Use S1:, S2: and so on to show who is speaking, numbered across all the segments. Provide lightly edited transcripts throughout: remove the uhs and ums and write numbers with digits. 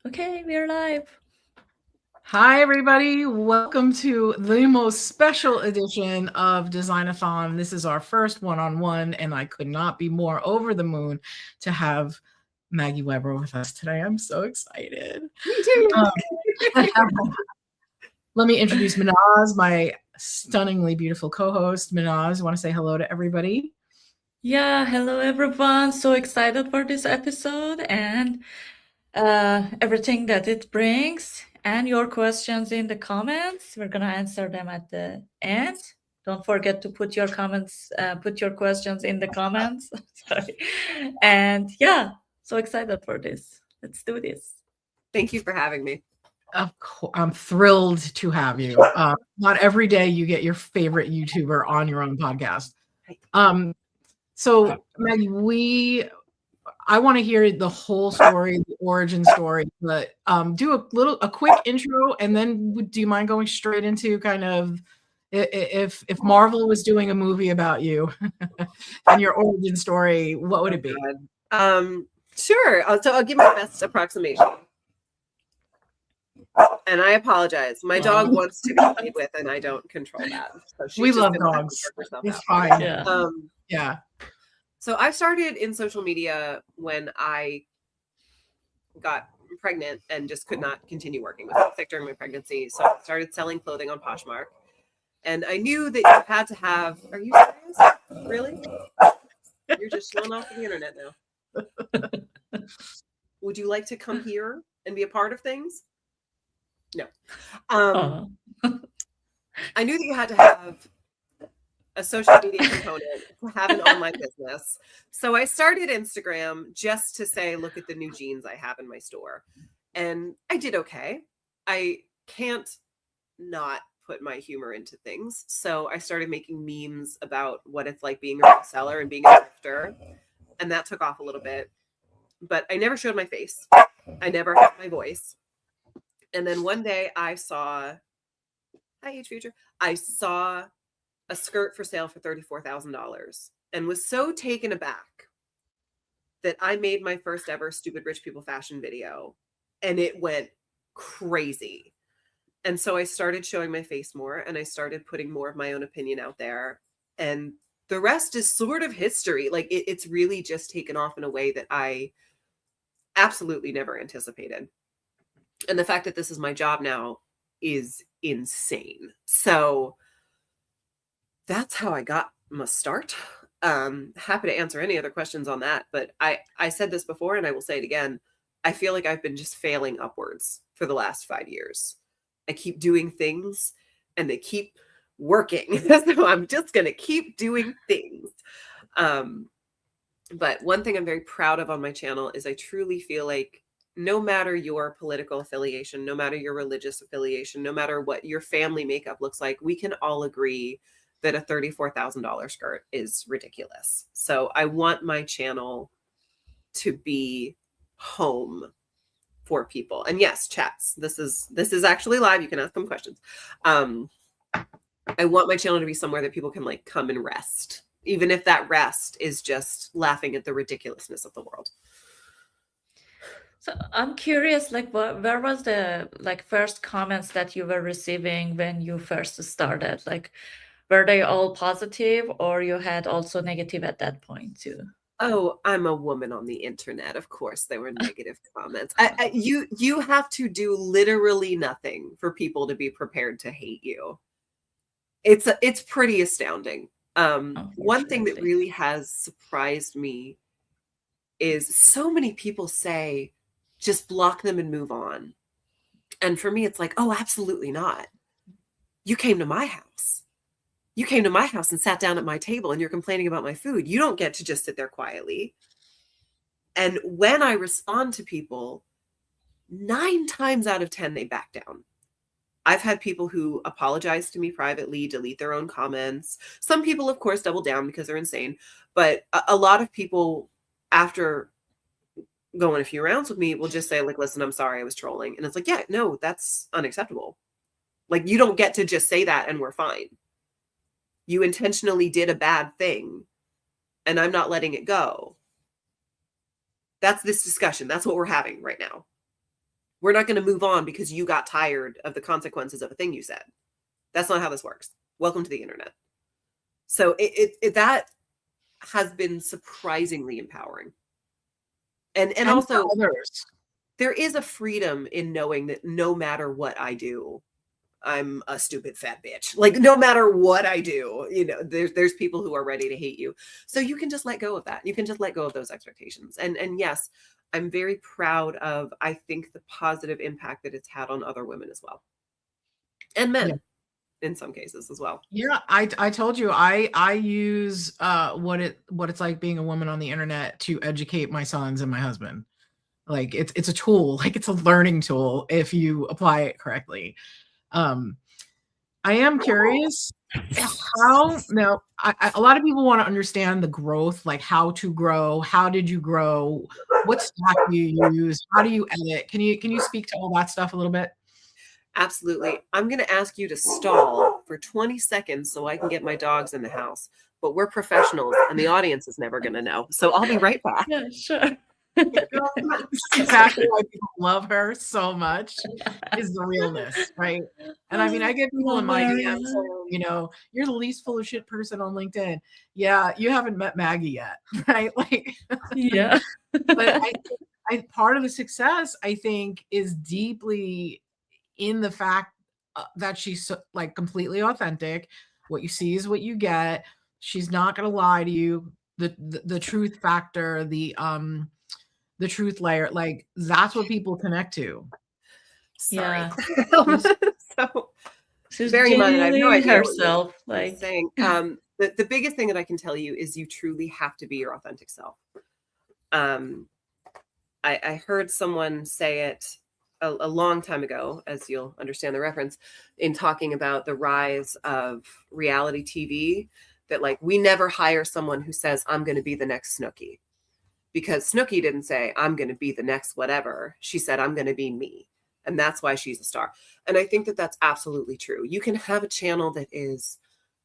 S1: Okay, we're live.
S2: Hi, everybody. Welcome to the most special edition of DESIGNathon. This is our first one-on-one, and I could not be more over the moon to have Maggie Weber with us today. I'm so excited.
S3: Me too.
S2: Let me introduce Minaz, my stunningly beautiful co-host. Minaz, you want to say hello to everybody?
S1: Yeah, hello everyone. So excited for this episode and everything that it brings, and your questions in the comments. We're gonna answer them at the end. Don't forget to put your comments, put your questions in the comments. Sorry. And yeah, so excited for this. Let's do this.
S3: Thank you for having me.
S2: Of course, I'm thrilled to have you. Not every day you get your favorite YouTuber on your own podcast. So Maggie, I want to hear the whole story, the origin story, but do a quick intro, and then do you mind going straight into kind of if Marvel was doing a movie about you and your origin story, what would it be?
S3: Sure. So I'll give my best approximation. And I apologize. My dog wants to be played with, and I don't control that. So
S2: we love dogs. It's fine.
S1: Yeah.
S3: So I started in social media when I got pregnant and just could not continue working. I was sick during my pregnancy. So I started selling clothing on Poshmark. And I knew that you had to have, are you serious? Really? You're just showing off the internet now. Would you like to come here and be a part of things? No. I knew that you had to have a social media component to have an online business. So I started Instagram just to say, look at the new jeans I have in my store. And I did okay. I can't not put my humor into things. So I started making memes about what it's like being a reseller and being a thrifter. And that took off a little bit. But I never showed my face. I never had my voice. And then one day I saw, hi, Age Future. I saw a skirt for sale for $34,000 and was so taken aback that I made my first ever Stupid Rich People fashion video, and it went crazy. And so I started showing my face more, and I started putting more of my own opinion out there. And the rest is sort of history. Like it's really just taken off in a way that I absolutely never anticipated. And the fact that this is my job now is insane. So that's how I got my start. Happy to answer any other questions on that. But I said this before, and I will say it again. I feel like I've been just failing upwards for the last 5 years. I keep doing things and they keep working. So I'm just going to keep doing things. But one thing I'm very proud of on my channel is I truly feel like no matter your political affiliation, no matter your religious affiliation, no matter what your family makeup looks like, we can all agree that a $34,000 skirt is ridiculous. So I want my channel to be home for people. And yes, chats, this is actually live. You can ask them questions. I want my channel to be somewhere that people can like come and rest, even if that rest is just laughing at the ridiculousness of the world.
S1: So I'm curious, like, where was the first comments that you were receiving when you first started? Like, were they all positive, or you had also negative at that point too?
S3: Oh, I'm a woman on the internet. Of course, there were negative comments. You have to do literally nothing for people to be prepared to hate you. It's pretty astounding. One thing that really has surprised me is so many people say, just block them and move on. And for me, it's like, oh, absolutely not. You came to my house. You came to my house and sat down at my table and you're complaining about my food. You don't get to just sit there quietly. And when I respond to people, 9 times out of 10, they back down. I've had people who apologize to me privately, delete their own comments. Some people, of course, double down because they're insane. But a lot of people, after going a few rounds with me, will just say, like, listen, I'm sorry, I was trolling. And it's like, yeah, no, that's unacceptable. Like, you don't get to just say that and we're fine. You intentionally did a bad thing and I'm not letting it go. That's this discussion. That's what we're having right now. We're not going to move on because you got tired of the consequences of a thing you said. That's not how this works. Welcome to the internet. So that has been surprisingly empowering. And also
S2: others.
S3: There is a freedom in knowing that no matter what I do, I'm a stupid fat bitch. Like, no matter what I do, you know, there's people who are ready to hate you. So you can just let go of that. You can just let go of those expectations. And yes, I'm very proud of, I think, the positive impact that it's had on other women as well. And men in some cases as well.
S2: Yeah, I told you I use what it's like being a woman on the internet to educate my sons and my husband. Like it's a tool, like it's a learning tool if you apply it correctly. I am curious how now a lot of people want to understand the growth, like how to grow, how did you grow, what stack do you use, how do you edit? Can you speak to all that stuff a little bit?
S3: Absolutely. I'm going to ask you to stall for 20 seconds so I can get my dogs in the house. But we're professionals and the audience is never going to know. So I'll be right back.
S1: Yeah, sure.
S2: Exactly why people love her so much is the realness, right? And I mean, I get people in my DMs saying, you know, you're the least full of shit person on LinkedIn. Yeah, you haven't met Maggie yet, right? Like,
S1: yeah.
S2: But I part of the success, I think, is deeply in the fact that she's so, like completely authentic. What you see is what you get. She's not going to lie to you. The truth factor, the truth layer, like that's what people connect to.
S3: Sorry.
S1: Yeah.
S3: So
S1: She's
S3: very much, I have no idea
S1: herself. Like
S3: saying. The biggest thing that I can tell you is you truly have to be your authentic self. I heard someone say it a long time ago, as you'll understand the reference, in talking about the rise of reality TV, that like we never hire someone who says, I'm going to be the next Snooki. Because Snooki didn't say, I'm going to be the next whatever. She said, I'm going to be me. And that's why she's a star. And I think that that's absolutely true. You can have a channel that is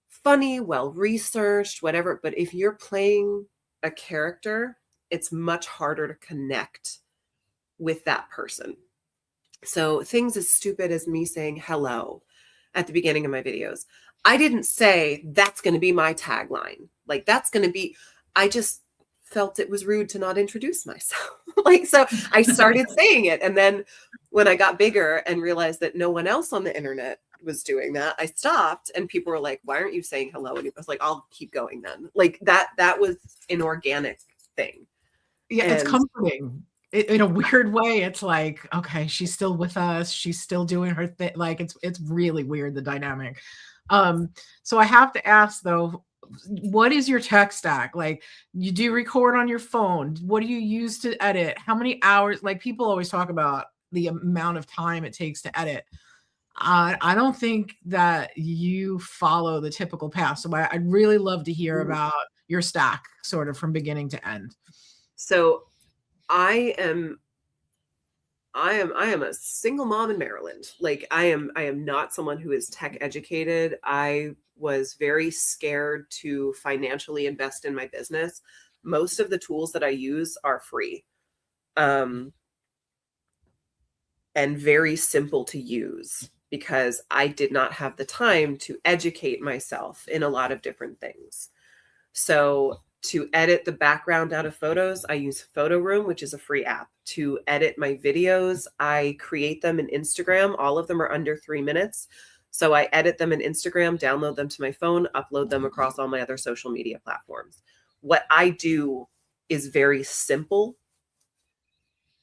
S3: funny, well-researched, whatever. But if you're playing a character, it's much harder to connect with that person. So things as stupid as me saying hello at the beginning of my videos. I didn't say that's going to be my tagline. Like that's going to be, I just felt it was rude to not introduce myself. Like, so I started saying it. And then when I got bigger and realized that no one else on the internet was doing that, I stopped and people were like, why aren't you saying hello? And I was like, I'll keep going then. Like that was an organic thing.
S2: Yeah, it's comforting. In a weird way, it's like, okay, she's still with us. She's still doing her thing. Like it's really weird, the dynamic. So I have to ask though, what is your tech stack? Like, you do record on your phone. What do you use to edit? How many hours? Like people always talk about the amount of time it takes to edit. I don't think that you follow the typical path. So I'd really love to hear about your stack sort of from beginning to end.
S3: So I am a single mom in Maryland. Like I am not someone who is tech educated. I was very scared to financially invest in my business. Most of the tools that I use are free. And very simple to use because I did not have the time to educate myself in a lot of different things. So to edit the background out of photos, I use Photo Room, which is a free app. To edit my videos, I create them in Instagram. All of them are under 3 minutes. So I edit them in Instagram, download them to my phone, upload them across all my other social media platforms. What I do is very simple,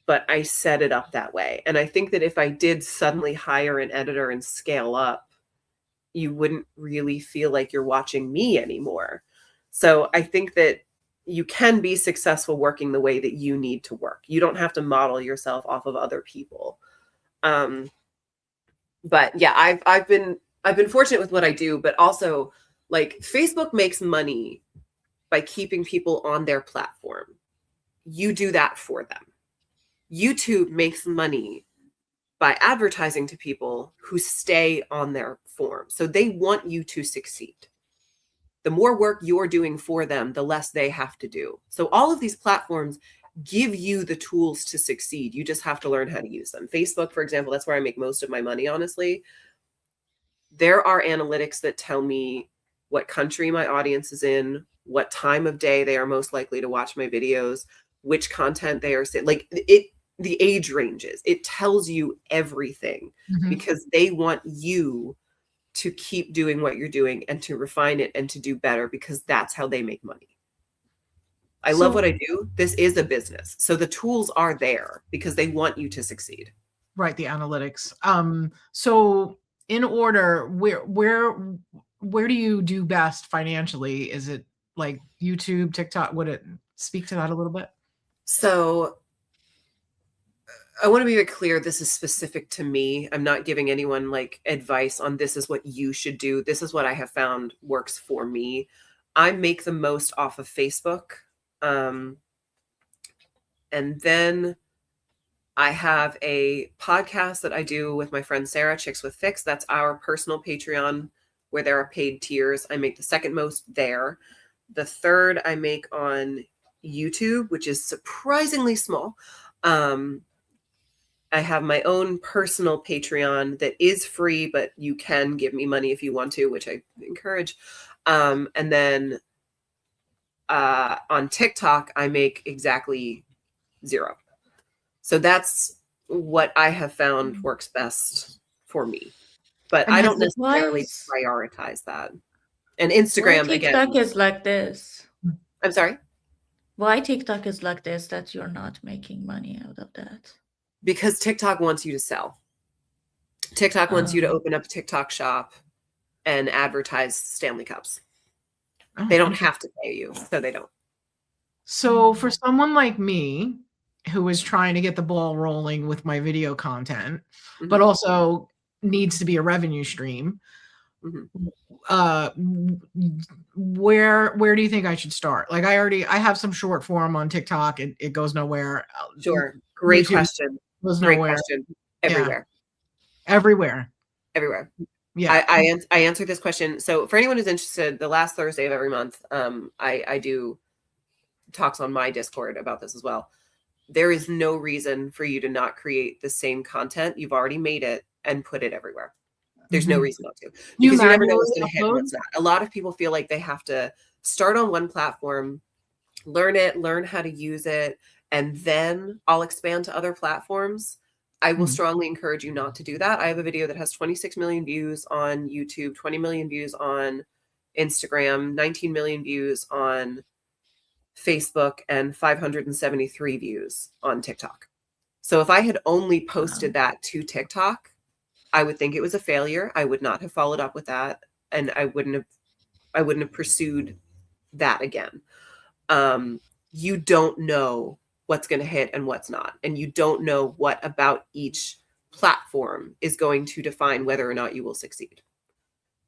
S3: but I set it up that way. And I think that if I did suddenly hire an editor and scale up, you wouldn't really feel like you're watching me anymore. So I think that you can be successful working the way that you need to work. You don't have to model yourself off of other people. But yeah, I've been fortunate with what I do, but also like Facebook makes money by keeping people on their platform. You do that for them. YouTube makes money by advertising to people who stay on their form. So they want you to succeed. The more work you're doing for them, the less they have to do. So all of these platforms give you the tools to succeed. You just have to learn how to use them. Facebook, for example, that's where I make most of my money, honestly. There are analytics that tell me what country my audience is in, what time of day they are most likely to watch my videos, which content they are like the age ranges. It tells you everything because they want you to keep doing what you're doing and to refine it and to do better, because that's how they make money. I love what I do. This is a business. So the tools are there because they want you to succeed.
S2: Right, the analytics. So in order, where do you do best financially? Is it like YouTube, TikTok? Would it speak to that a little bit?
S3: So I want to be very clear. This is specific to me. I'm not giving anyone like advice on this is what you should do. This is what I have found works for me. I make the most off of Facebook. And then I have a podcast that I do with my friend Sarah, Chicks with Fix. That's our personal Patreon where there are paid tiers. I make the second most there. The third I make on YouTube, which is surprisingly small. I have my own personal Patreon that is free, but you can give me money if you want to, which I encourage. And then on TikTok, I make exactly 0. So that's what I have found works best for me. But I don't necessarily prioritize that. And Instagram,
S1: again. TikTok is like this.
S3: I'm sorry?
S1: Why TikTok is like this, that you're not making money out of that?
S3: Because TikTok wants you to sell. TikTok wants you to open up a TikTok shop and advertise Stanley Cups. They don't have to pay you, so they don't.
S2: So for someone like me, who is trying to get the ball rolling with my video content, but also needs to be a revenue stream, where do you think I should start? Like I have some short form on TikTok. It goes nowhere.
S3: Sure. Great question.
S2: Great
S3: question. Everywhere.
S2: Yeah. Everywhere.
S3: Yeah. I answered this question. So for anyone who's interested, the last Thursday of every month, I do talks on my Discord about this as well. There is no reason for you to not create the same content. You've already made it and put it everywhere. There's no reason not to. Because you never know what's going to hit and what's not. A lot of people feel like they have to start on one platform, learn it, learn how to use it, and then I'll expand to other platforms. I will strongly encourage you not to do that. I have a video that has 26 million views on YouTube, 20 million views on Instagram, 19 million views on Facebook, and 573 views on TikTok. So if I had only posted that to TikTok, I would think it was a failure. I would not have followed up with that, and I wouldn't have pursued that again. You don't know what's going to hit and what's not. And you don't know what about each platform is going to define whether or not you will succeed.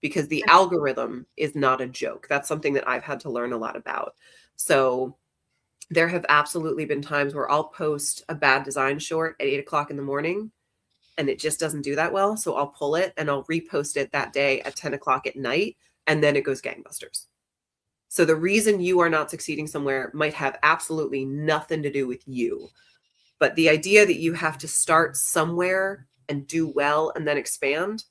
S3: Because the algorithm is not a joke. That's something that I've had to learn a lot about. So there have absolutely been times where I'll post a bad design short at 8:00 in the morning and it just doesn't do that well. So I'll pull it and I'll repost it that day at 10:00 at night, and then it goes gangbusters. So the reason you are not succeeding somewhere might have absolutely nothing to do with you. But the idea that you have to start somewhere and do well and then expand,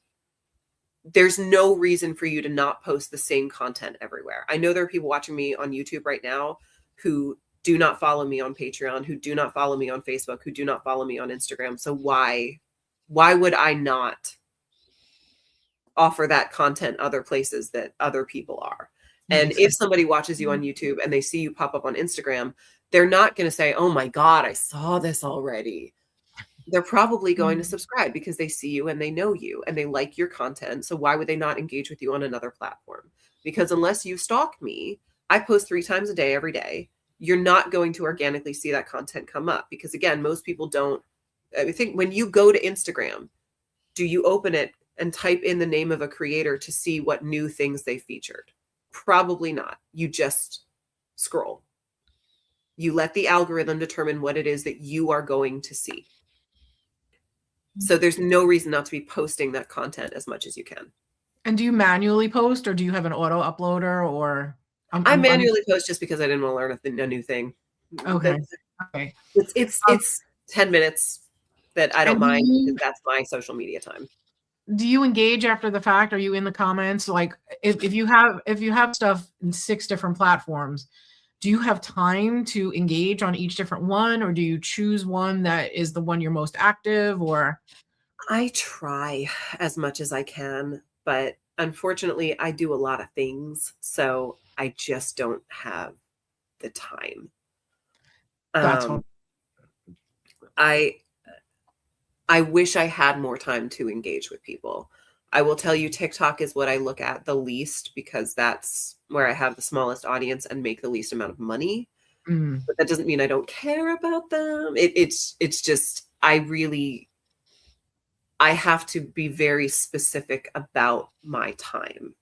S3: there's no reason for you to not post the same content everywhere. I know there are people watching me on YouTube right now who do not follow me on Patreon, who do not follow me on Facebook, who do not follow me on Instagram. So why would I not offer that content other places that other people are? And if somebody watches you on YouTube and they see you pop up on Instagram, they're not going to say, oh my God, I saw this already. They're probably going to subscribe because they see you and they know you and they like your content. So why would they not engage with you on another platform? Because unless you stalk me, I post 3 times a day, every day. You're not going to organically see that content come up because, again, most people don't. I think when you go to Instagram, do you open it and type in the name of a creator to see what new things they featured? Probably not. You just scroll. You let the algorithm determine what it is that you are going to see. So there's no reason not to be posting that content as much as you can.
S2: And do you manually post, or do you have an auto uploader? Or
S3: I manually post just because I didn't want to learn a new thing.
S2: Okay. Okay.
S3: It's 10 minutes that I don't
S2: And
S3: mind because that's my social media time.
S2: do you engage after the fact? Are you in the comments? Like if you have stuff in 6 different platforms, do you have time to engage on each different one, or do you choose one that is the one you're most active? Or
S3: I try as much as I can, but unfortunately I do a lot of things, so I just don't have the time.
S2: that's one.
S3: I wish I had more time to engage with people. I will tell you, TikTok is what I look at the least because that's where I have the smallest audience and make the least amount of money.
S2: Mm.
S3: But that doesn't mean I don't care about them. It's just I have to be very specific about my time.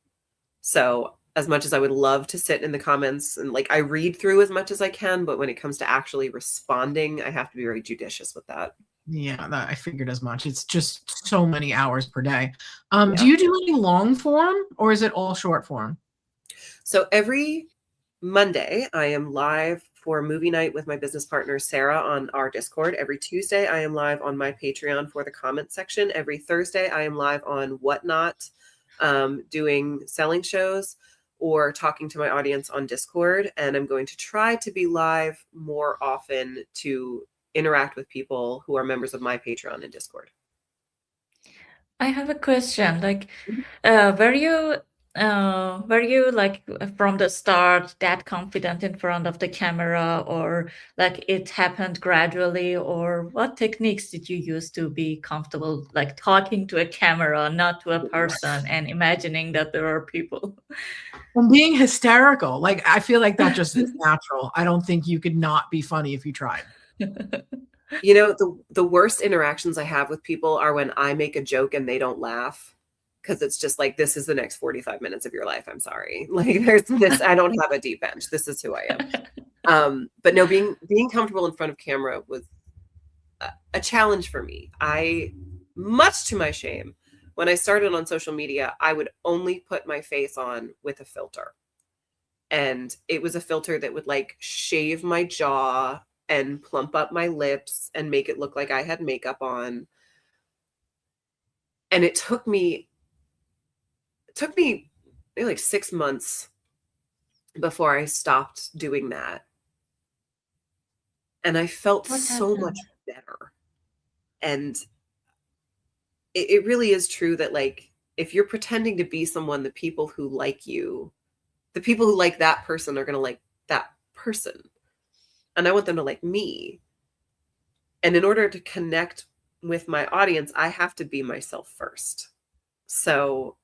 S3: So as much as I would love to sit in the comments and like I read through as much as I can, but when it comes to actually responding, I have to be very judicious with that.
S2: Yeah, I figured as much. It's just so many hours per day.
S3: Yeah.
S2: Do you do any long form, or is it all short form?
S3: So every Monday, I am live for movie night with my business partner, Sarah, on our Discord. Every Tuesday, I am live on my Patreon for the comment section. Every Thursday, I am live on Whatnot, doing selling shows or talking to my audience on Discord. And I'm going to try to be live more often to interact with people who are members of my Patreon and Discord.
S1: I have a question. Like, were you like from the start that confident in front of the camera, or like it happened gradually, or what techniques did you use to be comfortable, like talking to a camera, not to a person, and imagining that there are people?
S2: And being hysterical. Like, I feel like that just is natural. I don't think you could not be funny if you tried.
S3: You know, the worst interactions I have with people are when I make a joke and they don't laugh, because it's just like, this is the next 45 minutes of your life. I'm sorry. Like there's this, I don't have a deep bench. This is who I am. But no, being comfortable in front of camera was a challenge for me. Much to my shame, when I started on social media, I would only put my face on with a filter. And it was a filter that would like shave my jaw and plump up my lips and make it look like I had makeup on. And it took me maybe like 6 months before I stopped doing that. And I felt
S1: What
S3: so
S1: happened?
S3: much better. And it really is true that like, if you're pretending to be someone, the people who like you, the people who like that person are going to like that person. And I want them to like me. And in order to connect with my audience, I have to be myself first. So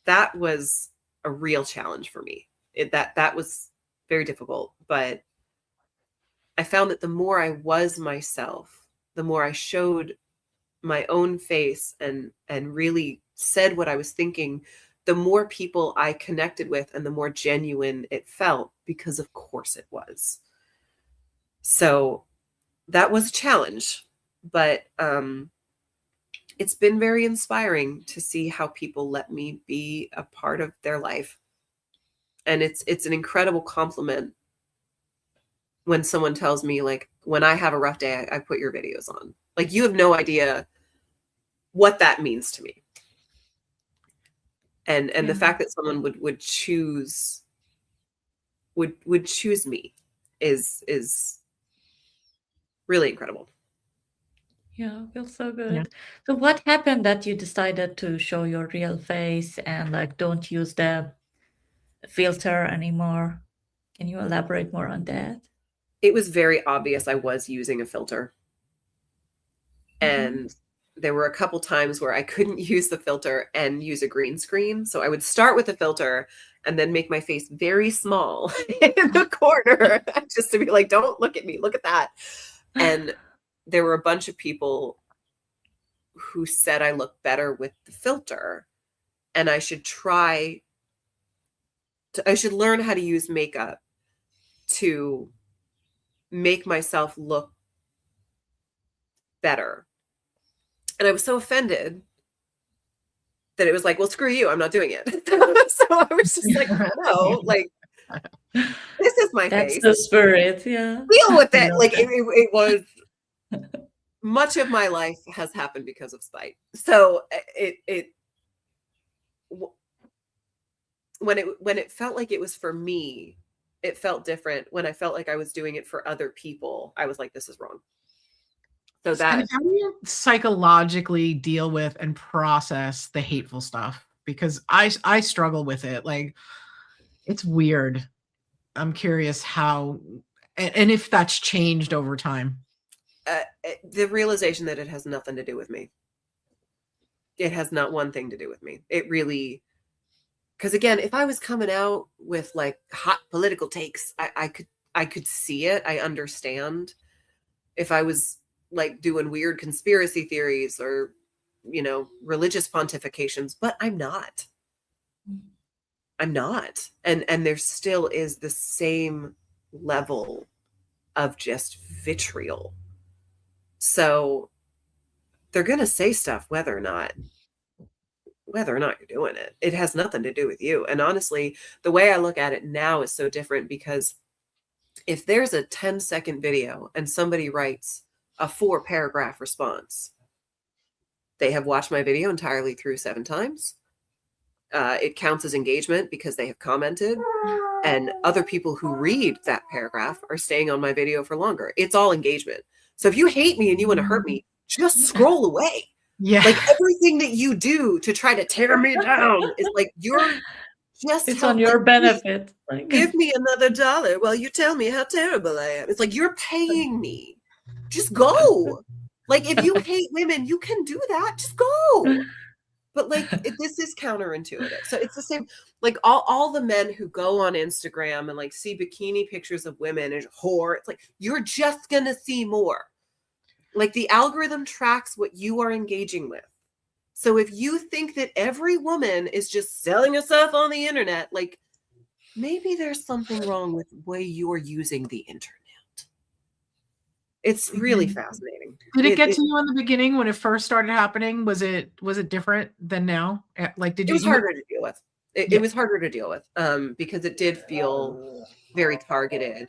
S3: that was a real challenge for me. That was very difficult, but I found that the more I was myself, the more I showed my own face and really said what I was thinking, the more people I connected with and the more genuine it felt, because of course it was. So that was a challenge, but it's been very inspiring to see how people let me be a part of their life. And it's an incredible compliment when someone tells me, like, when I have a rough day, I put your videos on. Like, you have no idea what that means to me. And the fact that someone would choose me is really incredible.
S1: Yeah, feels so good.
S2: Yeah.
S1: So what happened that you decided to show your real face and like don't use the filter anymore? Can you elaborate more on that?
S3: It was very obvious I was using a filter. And there were a couple times where I couldn't use the filter and use a green screen. So I would start with the filter and then make my face very small in the corner just to be like, don't look at me, look at that. And there were a bunch of people who said I look better with the filter and I should learn how to use makeup to make myself look better. And I was so offended that it was like, well, screw you, I'm not doing it. So I was just like, no, like, This is my
S1: That's
S3: face.
S1: the spirit, yeah.
S3: Deal with it.
S2: Yeah.
S3: Like it was much of my life has happened because of spite. So when it felt like it was for me, it felt different. When I felt like I was doing it for other people, I was like, this is wrong. So that,
S2: And how do you psychologically deal with and process the hateful stuff? Because I struggle with it. Like, it's weird. I'm curious how, and if that's changed over time.
S3: the realization that it has nothing to do with me. It has not one thing to do with me. It really, because again, if I was coming out with like hot political takes, I could see it. I understand. If I was like doing weird conspiracy theories or, you know, religious pontifications, but I'm not. I'm not. And there still is the same level of just vitriol. So they're going to say stuff whether or not you're doing it. It has nothing to do with you. And honestly, the way I look at it now is so different, because if there's a 10-second video and somebody writes a 4-paragraph response, they have watched my video entirely through 7 times. It counts as engagement because they have commented, and other people who read that paragraph are staying on my video for longer. It's all engagement. So if you hate me and you want to hurt me, just scroll away.
S2: Yeah.
S3: Like everything that you do to try to tear me down is like, you're just,
S1: It's on your benefit.
S3: Like, give me another $1 while you tell me how terrible I am. It's like, you're paying me. Just go. Like, if you hate women, you can do that. Just go. But like, this is counterintuitive. So it's the same, like all the men who go on Instagram and like see bikini pictures of women and whore, it's like, you're just going to see more. Like, the algorithm tracks what you are engaging with. So if you think that every woman is just selling herself on the internet, like, maybe there's something wrong with the way you're using the internet. It's really fascinating.
S2: Did it get to you in the beginning when it first started happening? Was it different than now? Like, did you?
S3: It was harder to deal with. It was harder to deal with because it did feel very targeted,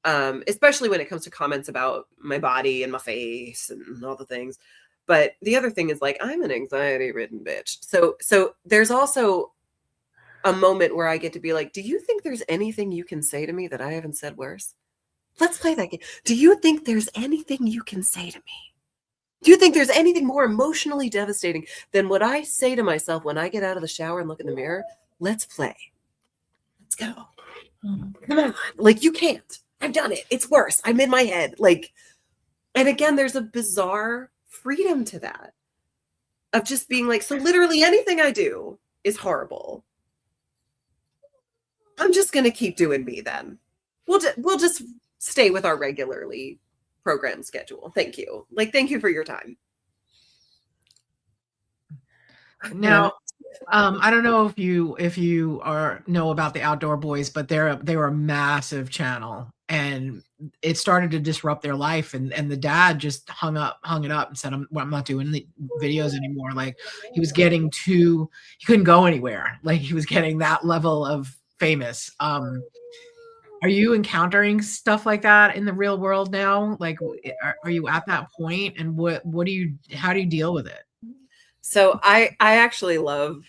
S3: especially when it comes to comments about my body and my face and all the things. But the other thing is, like, I'm an anxiety-ridden bitch. So there's also a moment where I get to be like, do you think there's anything you can say to me that I haven't said worse? Let's play that game. Do you think there's anything you can say to me? Do you think there's anything more emotionally devastating than what I say to myself when I get out of the shower and look in the mirror? Let's play. Let's go. Come on. Like, you can't. I've done it. It's worse. I'm in my head. Like, and again, there's a bizarre freedom to that, of just being like, so literally anything I do is horrible. I'm just going to keep doing me then. We'll just stay with our regularly programmed schedule. Thank you. Like, thank you for your time.
S2: Now, I don't know if you know about the Outdoor Boys, but they were a massive channel, and it started to disrupt their life. And the dad just hung it up and said, I'm not doing the videos anymore. Like, he was getting he couldn't go anywhere. Like, he was getting that level of famous. Are you encountering stuff like that in the real world now? Like, are you at that point? And how do you deal with it?
S3: So I actually love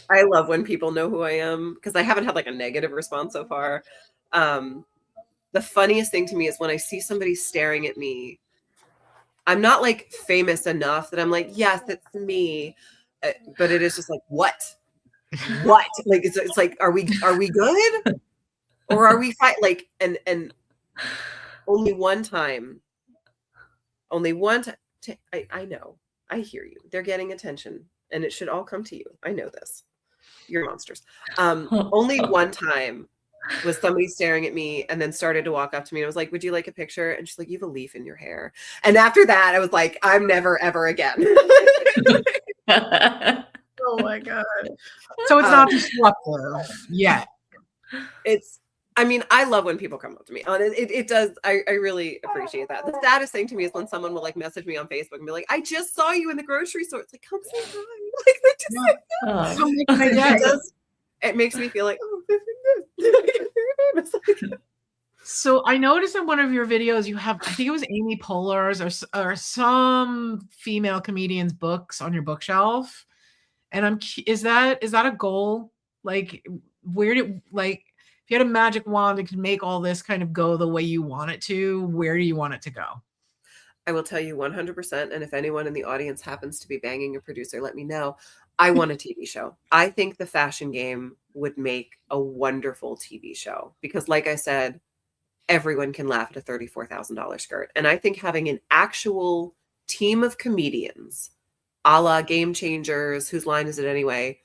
S3: when people know who I am, because I haven't had like a negative response so far. The funniest thing to me is when I see somebody staring at me. I'm not like famous enough that I'm like, yes, it's me. But it is just like, what? Like, it's like, are we good? Or are we fight? Like, and only one time, I know, I hear you. They're getting attention, and it should all come to you. I know this. You're monsters. Only one time was somebody staring at me and then started to walk up to me. And I was like, would you like a picture? And she's like, you have a leaf in your hair. And after that, I was like, I'm never, ever again.
S2: Oh my God. So it's not disruptive yet.
S3: I mean, I love when people come up to me. It does. I really appreciate that. The saddest thing to me is when someone will like message me on Facebook and be like, I just saw you in the grocery store. It's like, come say hi. Like,
S2: It
S3: it makes me feel like, oh, It's like,
S2: So I noticed in one of your videos you have, I think it was Amy Poehler's or some female comedian's books on your bookshelf. And is that a goal? Like, where did, like, if you had a magic wand that could make all this kind of go the way you want it to, where do you want it to go?
S3: I will tell you 100%. And if anyone in the audience happens to be banging a producer, let me know. I want a TV show. I think the fashion game would make a wonderful TV show because, like I said, everyone can laugh at a $34,000 skirt. And I think having an actual team of comedians, a la Game Changers, whose line is it anyway,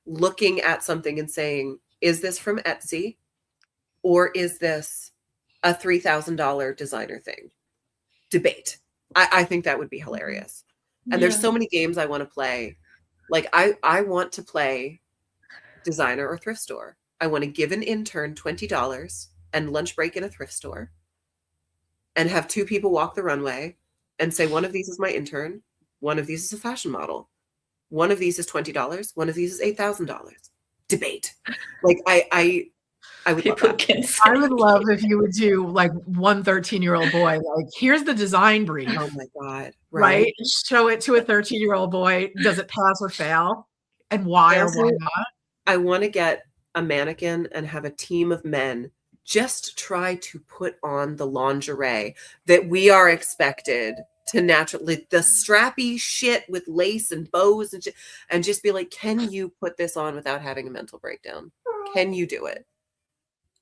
S3: looking at something and saying, is this from Etsy or is this a $3,000 designer thing? Debate. I think that would be hilarious. And there's so many games I want to play. Like I want to play designer or thrift store. I want to give an intern $20 and lunch break in a thrift store and have two people walk the runway and say, one of these is my intern. One of these is a fashion model. One of these is $20. One of these is $8,000. Debate. Like I would love that.
S2: I would love if you would do like one 13-year-old boy, like, here's the design brief.
S3: Oh my God.
S2: Right? Show it to a 13-year-old boy. Does it pass or fail? And why or why not?
S3: I want to get a mannequin and have a team of men just try to put on the lingerie that we are expected to naturally, the strappy shit with lace and bows and just be like, can you put this on without having a mental breakdown? Can you do it?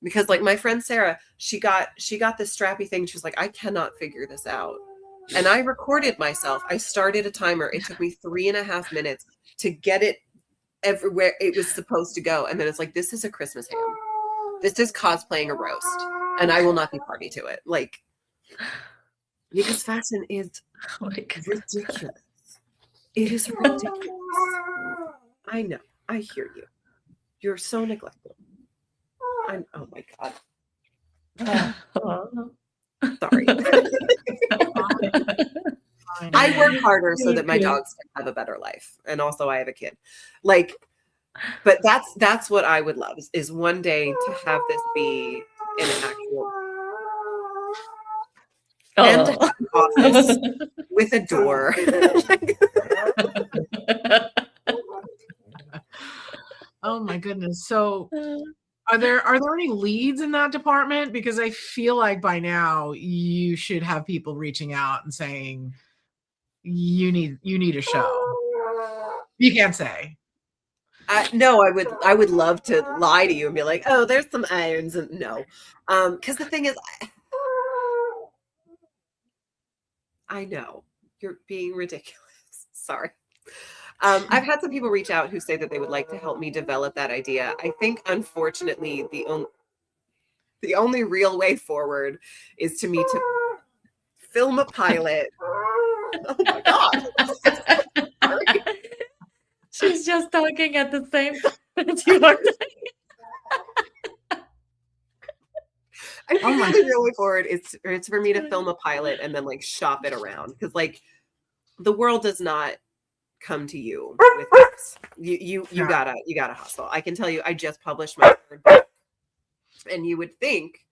S3: Because like my friend Sarah, she got this strappy thing. She was like, I cannot figure this out. And I recorded myself. I started a timer. It took me 3.5 minutes to get it everywhere it was supposed to go. And then it's like, this is a Christmas ham. This is cosplaying a roast. And I will not be party to it. Like, because fashion is ridiculous. It is ridiculous. I know. I hear you. You're so neglected. Oh my God. Sorry. I work harder so that my dogs can have a better life. And also I have a kid. Like, but that's what I would love is one day to have this be in an actual and to have an office with a door.
S2: Oh my goodness. So are there any leads in that department? Because I feel like by now you should have people reaching out and saying you need a show. You can't say.
S3: No, I would love to lie to you and be like, oh, there's some irons, and no, because the thing is, I know you're being ridiculous. Sorry. I've had some people reach out who say that they would like to help me develop that idea. I think, unfortunately, the only real way forward is to me to film a pilot. Oh my God. Sorry.
S1: She's just talking at the same time as you are.
S3: I think the real way forward is it's for me to film a pilot and then like shop it around, because like the world does not come to you with this. You gotta hustle. I can tell you, I just published my third book, and you would think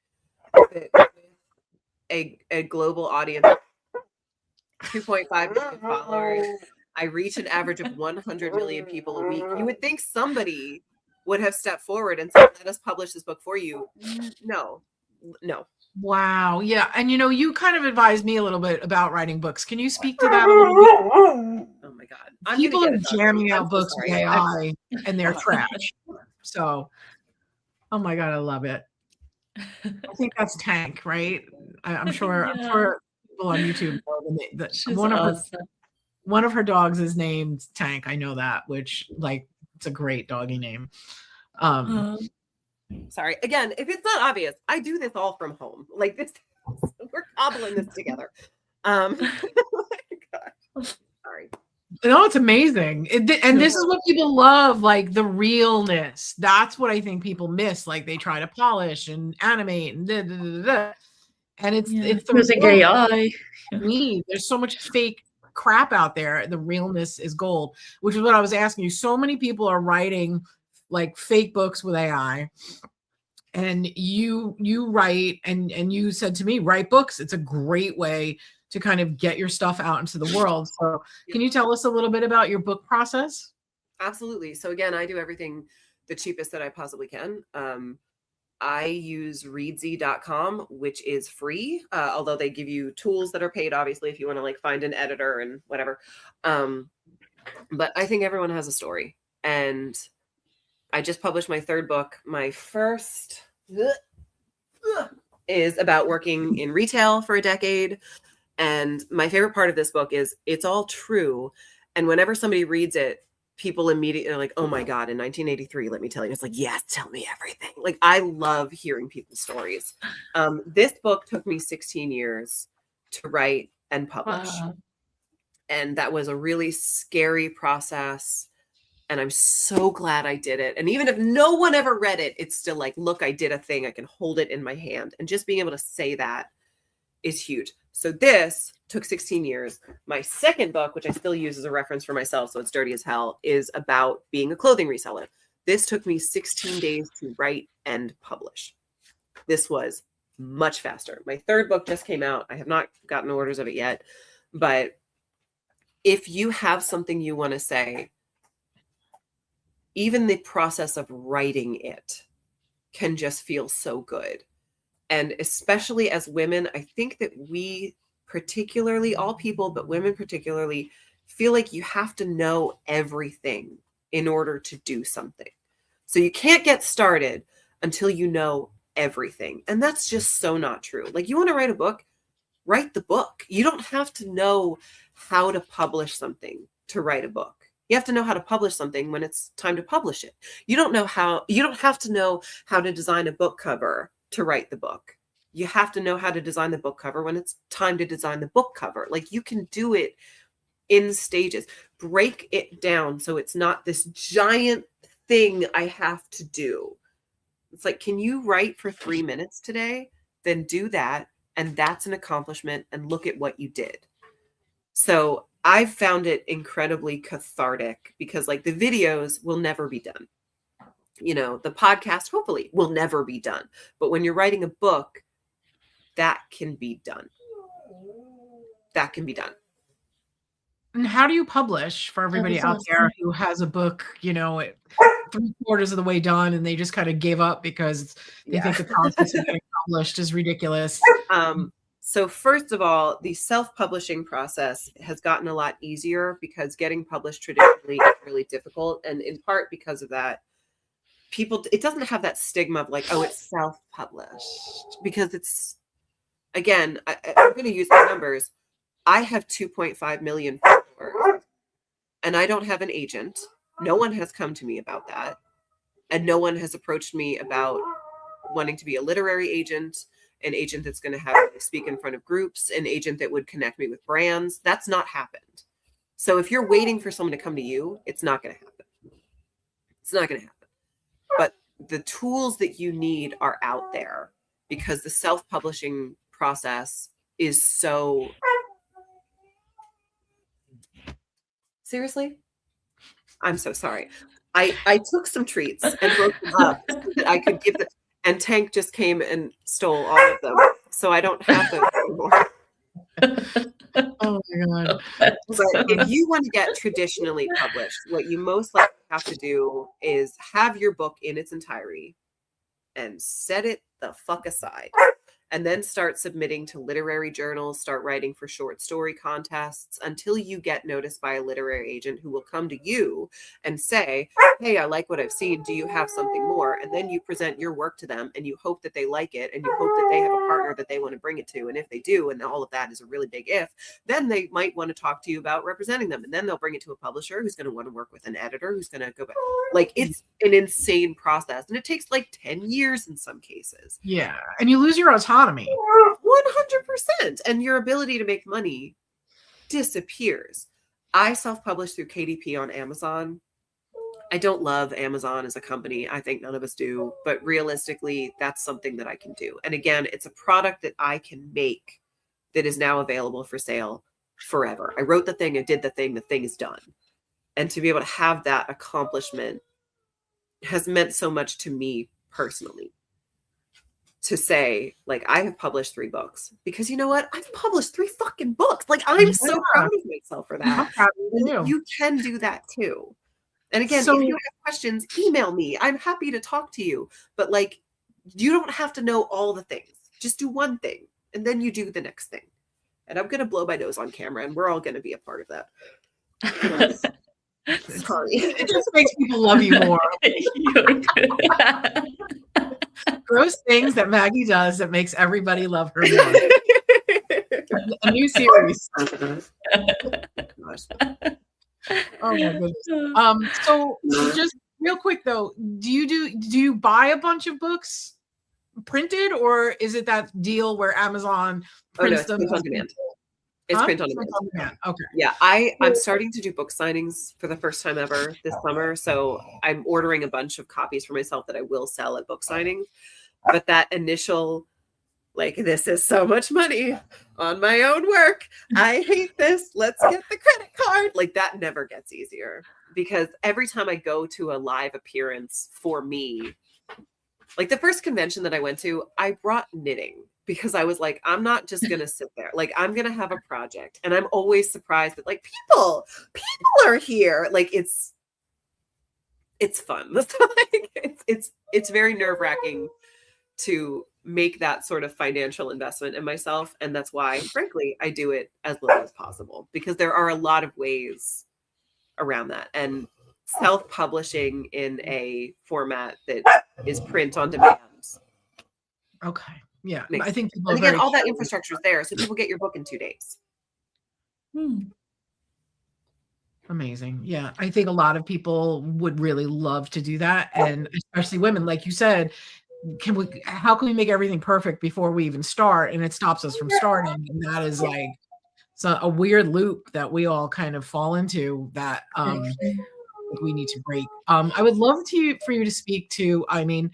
S3: that with a global audience, 2.5 million followers, I reach an average of 100 million people a week. You would think somebody would have stepped forward and said, let us publish this book for you. No.
S2: Wow. Yeah. And you kind of advised me a little bit about writing books. Can you speak to that a little bit?
S3: Oh my God.
S2: People are jamming out books with AI and they're trash. So, oh my God, I love it. I think that's Tank, right? I'm sure people on YouTube know one of her dogs is named Tank. I know that, which like it's a great doggy name.
S3: Sorry. Again, if it's not obvious, I do this all from home. Like this, we're cobbling this together. Oh my God. Sorry.
S2: No, it's amazing. And this is what people love, like the realness. That's what I think people miss. Like they try to polish and animate and and it's
S1: using AI.
S2: There's so much fake crap out there. The realness is gold, which is what I was asking you. So many people are writing like fake books with AI, and you write, and you said to me, write books. It's a great way to kind of get your stuff out into the world. So can you tell us a little bit about your book process?
S3: Absolutely. So again, I do everything the cheapest that I possibly can. I use readsy.com, which is free, although they give you tools that are paid, obviously, if you want to like find an editor and whatever. But I think everyone has a story. And I just published my third book. My first is about working in retail for a decade. And my favorite part of this book is it's all true. And whenever somebody reads it, people immediately are like, oh my God, in 1983, let me tell you. It's like, yes, tell me everything. Like, I love hearing people's stories. This book took me 16 years to write and publish.
S1: Wow.
S3: And that was a really scary process. And I'm so glad I did it. And even if no one ever read it, it's still like, look, I did a thing. I can hold it in my hand. And just being able to say that is huge. So this took 16 years. My second book, which I still use as a reference for myself, so it's dirty as hell, is about being a clothing reseller. This took me 16 days to write and publish. This was much faster. My third book just came out. I have not gotten orders of it yet. But if you have something you want to say, even the process of writing it can just feel so good. And especially as women, I think that we particularly, all people, but women particularly, feel like you have to know everything in order to do something. So you can't get started until you know everything. And that's just so not true. Like, you want to write a book, write the book. You don't have to know how to publish something to write a book. You have to know how to publish something when it's time to publish it. You don't have to know how to design a book cover to write the book. You have to know how to design the book cover when it's time to design the book cover. Like, you can do it in stages. Break it down so it's not this giant thing I have to do. It's like, can you write for 3 minutes today? Then do that. And that's an accomplishment. And look at what you did. So I've found it incredibly cathartic because, like, the videos will never be done. You know, the podcast hopefully will never be done. But when you're writing a book, that can be done. That can be done.
S2: And how do you publish for everybody
S1: That's
S2: out
S1: awesome.
S2: there who has a book, you know, 3/4 of the way done and they just kind of gave up because they think the process of getting published is ridiculous?
S3: So first of all, the self-publishing process has gotten a lot easier because getting published traditionally is really difficult. And in part because of that, it doesn't have that stigma of like, oh, it's self-published, because it's, again, I'm going to use the numbers. I have 2.5 million followers and I don't have an agent. No one has come to me about that. And no one has approached me about wanting to be a literary agent, an agent that's going to have me speak in front of groups, an agent that would connect me with brands. That's not happened. So if you're waiting for someone to come to you, it's not going to happen. It's not going to happen. But the tools that you need are out there because the self-publishing process is so... Seriously? I'm so sorry. I took some treats and broke them up so that I could give them, and Tank just came and stole all of them. So I don't have them anymore.
S2: Oh my God.
S3: But if you want to get traditionally published, what you most likely have to do is have your book in its entirety and set it the fuck aside. And then start submitting to literary journals, start writing for short story contests until you get noticed by a literary agent who will come to you and say, hey, I like what I've seen. Do you have something more? And then you present your work to them and you hope that they like it and you hope that they have a partner that they want to bring it to. And if they do, and all of that is a really big if, then they might want to talk to you about representing them. And then they'll bring it to a publisher who's going to want to work with an editor who's going to go back. Like, it's an insane process. And it takes like 10 years in some cases.
S2: Yeah. And you lose your autonomy.
S3: 100%. And your ability to make money disappears. I self-published through KDP on Amazon. I don't love Amazon as a company. I think none of us do. But realistically, that's something that I can do. And again, it's a product that I can make that is now available for sale forever. I wrote the thing, I did the thing is done. And to be able to have that accomplishment has meant so much to me personally. to say, like, I have published 3 books, because you know what? I've published 3 fucking books. Like, I'm so proud of myself for that.
S2: I'm proud of you.
S3: And you can do that too. And again,
S2: So-
S3: if you have questions, email me. I'm happy to talk to you. But like, you don't have to know all the things. Just do one thing, and then you do the next thing. And I'm going to blow my nose on camera, and we're all going to be a part of that. Sorry.
S2: It just makes people love you more. Gross things that Maggie does that makes everybody love her more. A new series. Oh my goodness. So just real quick though, do you buy a bunch of books printed, or is it that deal where Amazon prints them
S3: on demand? It's print on demand.
S2: Okay.
S3: Yeah, I'm starting to do book signings for the first time ever this summer. So I'm ordering a bunch of copies for myself that I will sell at book signings. But that initial, like, this is so much money on my own work. I hate this. Let's get the credit card. Like, that never gets easier, because every time I go to a live appearance for me, like the first convention that I went to, I brought knitting, because I was like, I'm not just going to sit there. Like, I'm going to have a project. And I'm always surprised that, like, people are here. Like, it's fun. It's very nerve-wracking to make that sort of financial investment in myself. And that's why, frankly, I do it as little as possible, because there are a lot of ways around that. And self-publishing in a format that is print on demand.
S2: Okay. Yeah. I think people
S3: and again, all that infrastructure is there. So people get your book in 2 days.
S2: Amazing. Yeah. I think a lot of people would really love to do that. And especially women, like you said, how can we make everything perfect before we even start? And it stops us from starting. And that is like, it's a weird loop that we all kind of fall into that we need to break. I would love for you to speak to, I mean,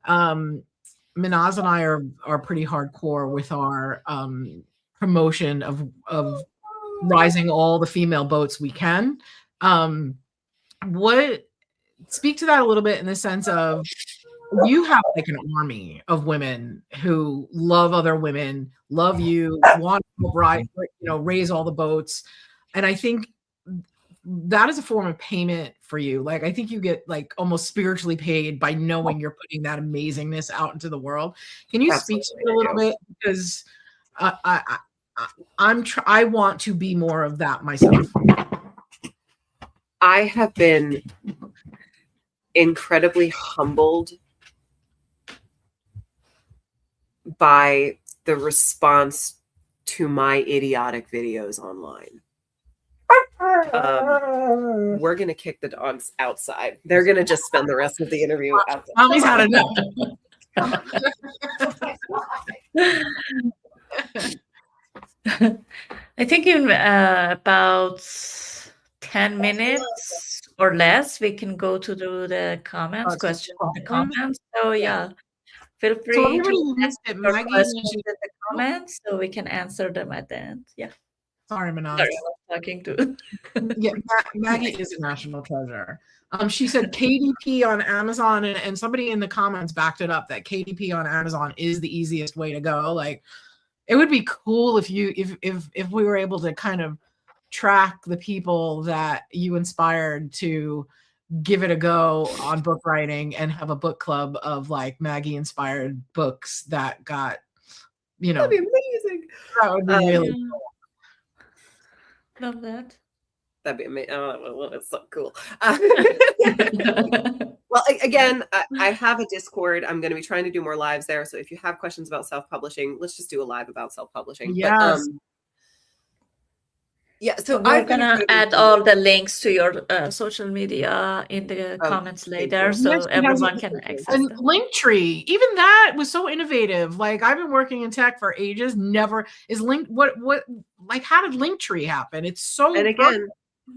S2: Minaz and I are pretty hardcore with our promotion of rising all the female boats we can. Speak to that a little bit in the sense of, you have like an army of women who love other women, love you, want to raise all the boats. And I think that is a form of payment for you. Like, I think you get like almost spiritually paid by knowing you're putting that amazingness out into the world. Can you speak to it a little bit? Because I want to be more of that myself.
S3: I have been incredibly humbled by the response to my idiotic videos online. We're going to kick the dogs outside. They're going to just spend the rest of the interview outside.
S2: Mommy's had enough.
S1: I think in about 10 minutes or less, we can go to the comments, questions in the comments. So yeah, feel free to ask your questions in the comments so we can answer them at the end. Yeah.
S2: Sorry, Minaz.
S1: Sorry, I was talking to.
S2: Yeah, Maggie is a national treasure. She said KDP on Amazon, and somebody in the comments backed it up that KDP on Amazon is the easiest way to go. Like, it would be cool if we were able to kind of track the people that you inspired to give it a go on book writing and have a book club of like Maggie inspired books that got,
S3: That'd be amazing.
S2: That would be really cool.
S1: Love that.
S3: That'd be amazing. Oh, it's so cool. Well, again, I have a Discord. I'm going to be trying to do more lives there. So if you have questions about self-publishing, let's just do a live about self-publishing.
S2: Yes.
S3: But, yeah, so
S1: I'm going to add all the links to your social media in the comments later, so everyone can access
S2: and
S1: them.
S2: Linktree, even that was so innovative. Like, I've been working in tech for ages. Never is Link. What? Like, how did Linktree happen? It's so.
S3: And again,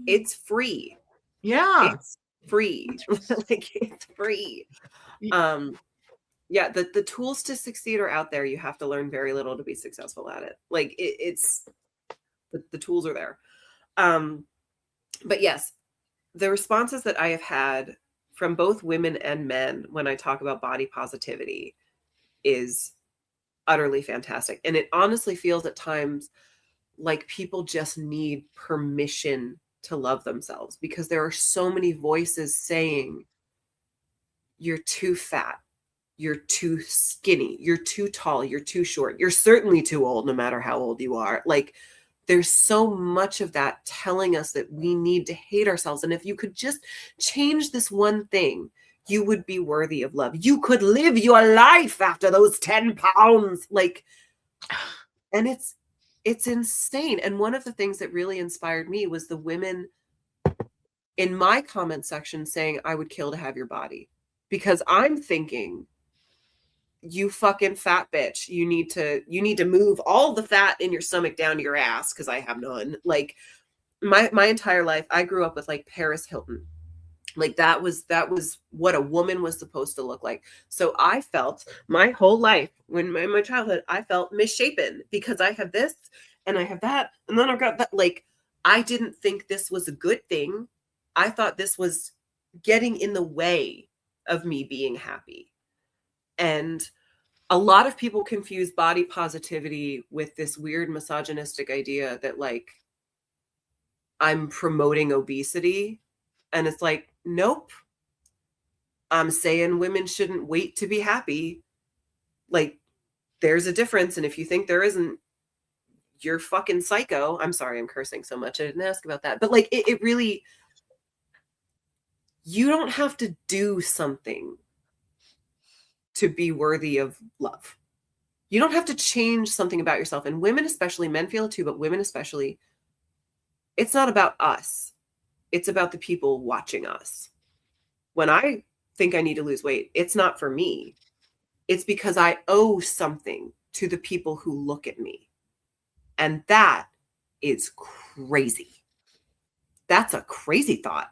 S3: it's free.
S2: Yeah,
S3: it's free. Like, it's free. Yeah, the tools to succeed are out there. You have to learn very little to be successful at it. Like, it's. The tools are there. But yes, the responses that I have had from both women and men when I talk about body positivity is utterly fantastic. And it honestly feels at times like people just need permission to love themselves, because there are so many voices saying, you're too fat, you're too skinny, you're too tall, you're too short, you're certainly too old, no matter how old you are. Like, there's so much of that telling us that we need to hate ourselves. And if you could just change this one thing, you would be worthy of love. You could live your life after those 10 pounds. Like, and it's insane. And one of the things that really inspired me was the women in my comment section saying, I would kill to have your body. Because I'm thinking, you fucking fat bitch, you need to move all the fat in your stomach down to your ass, because I have none. Like, my entire life, I grew up with like Paris Hilton. Like, that was what a woman was supposed to look like. So I felt my whole life, when in my childhood, I felt misshapen because I have this and I have that, and then I've got that. Like, I didn't think this was a good thing. I thought this was getting in the way of me being happy. And a lot of people confuse body positivity with this weird misogynistic idea that, like, I'm promoting obesity. And it's like, nope. I'm saying women shouldn't wait to be happy. Like, there's a difference. And if you think there isn't, you're fucking psycho. I'm sorry, I'm cursing so much. I didn't ask about that. But like, it really, you don't have to do something to be worthy of love. You don't have to change something about yourself. And women especially, men feel it too, but women especially, it's not about us. It's about the people watching us. When I think I need to lose weight, it's not for me. It's because I owe something to the people who look at me. And that is crazy. That's a crazy thought.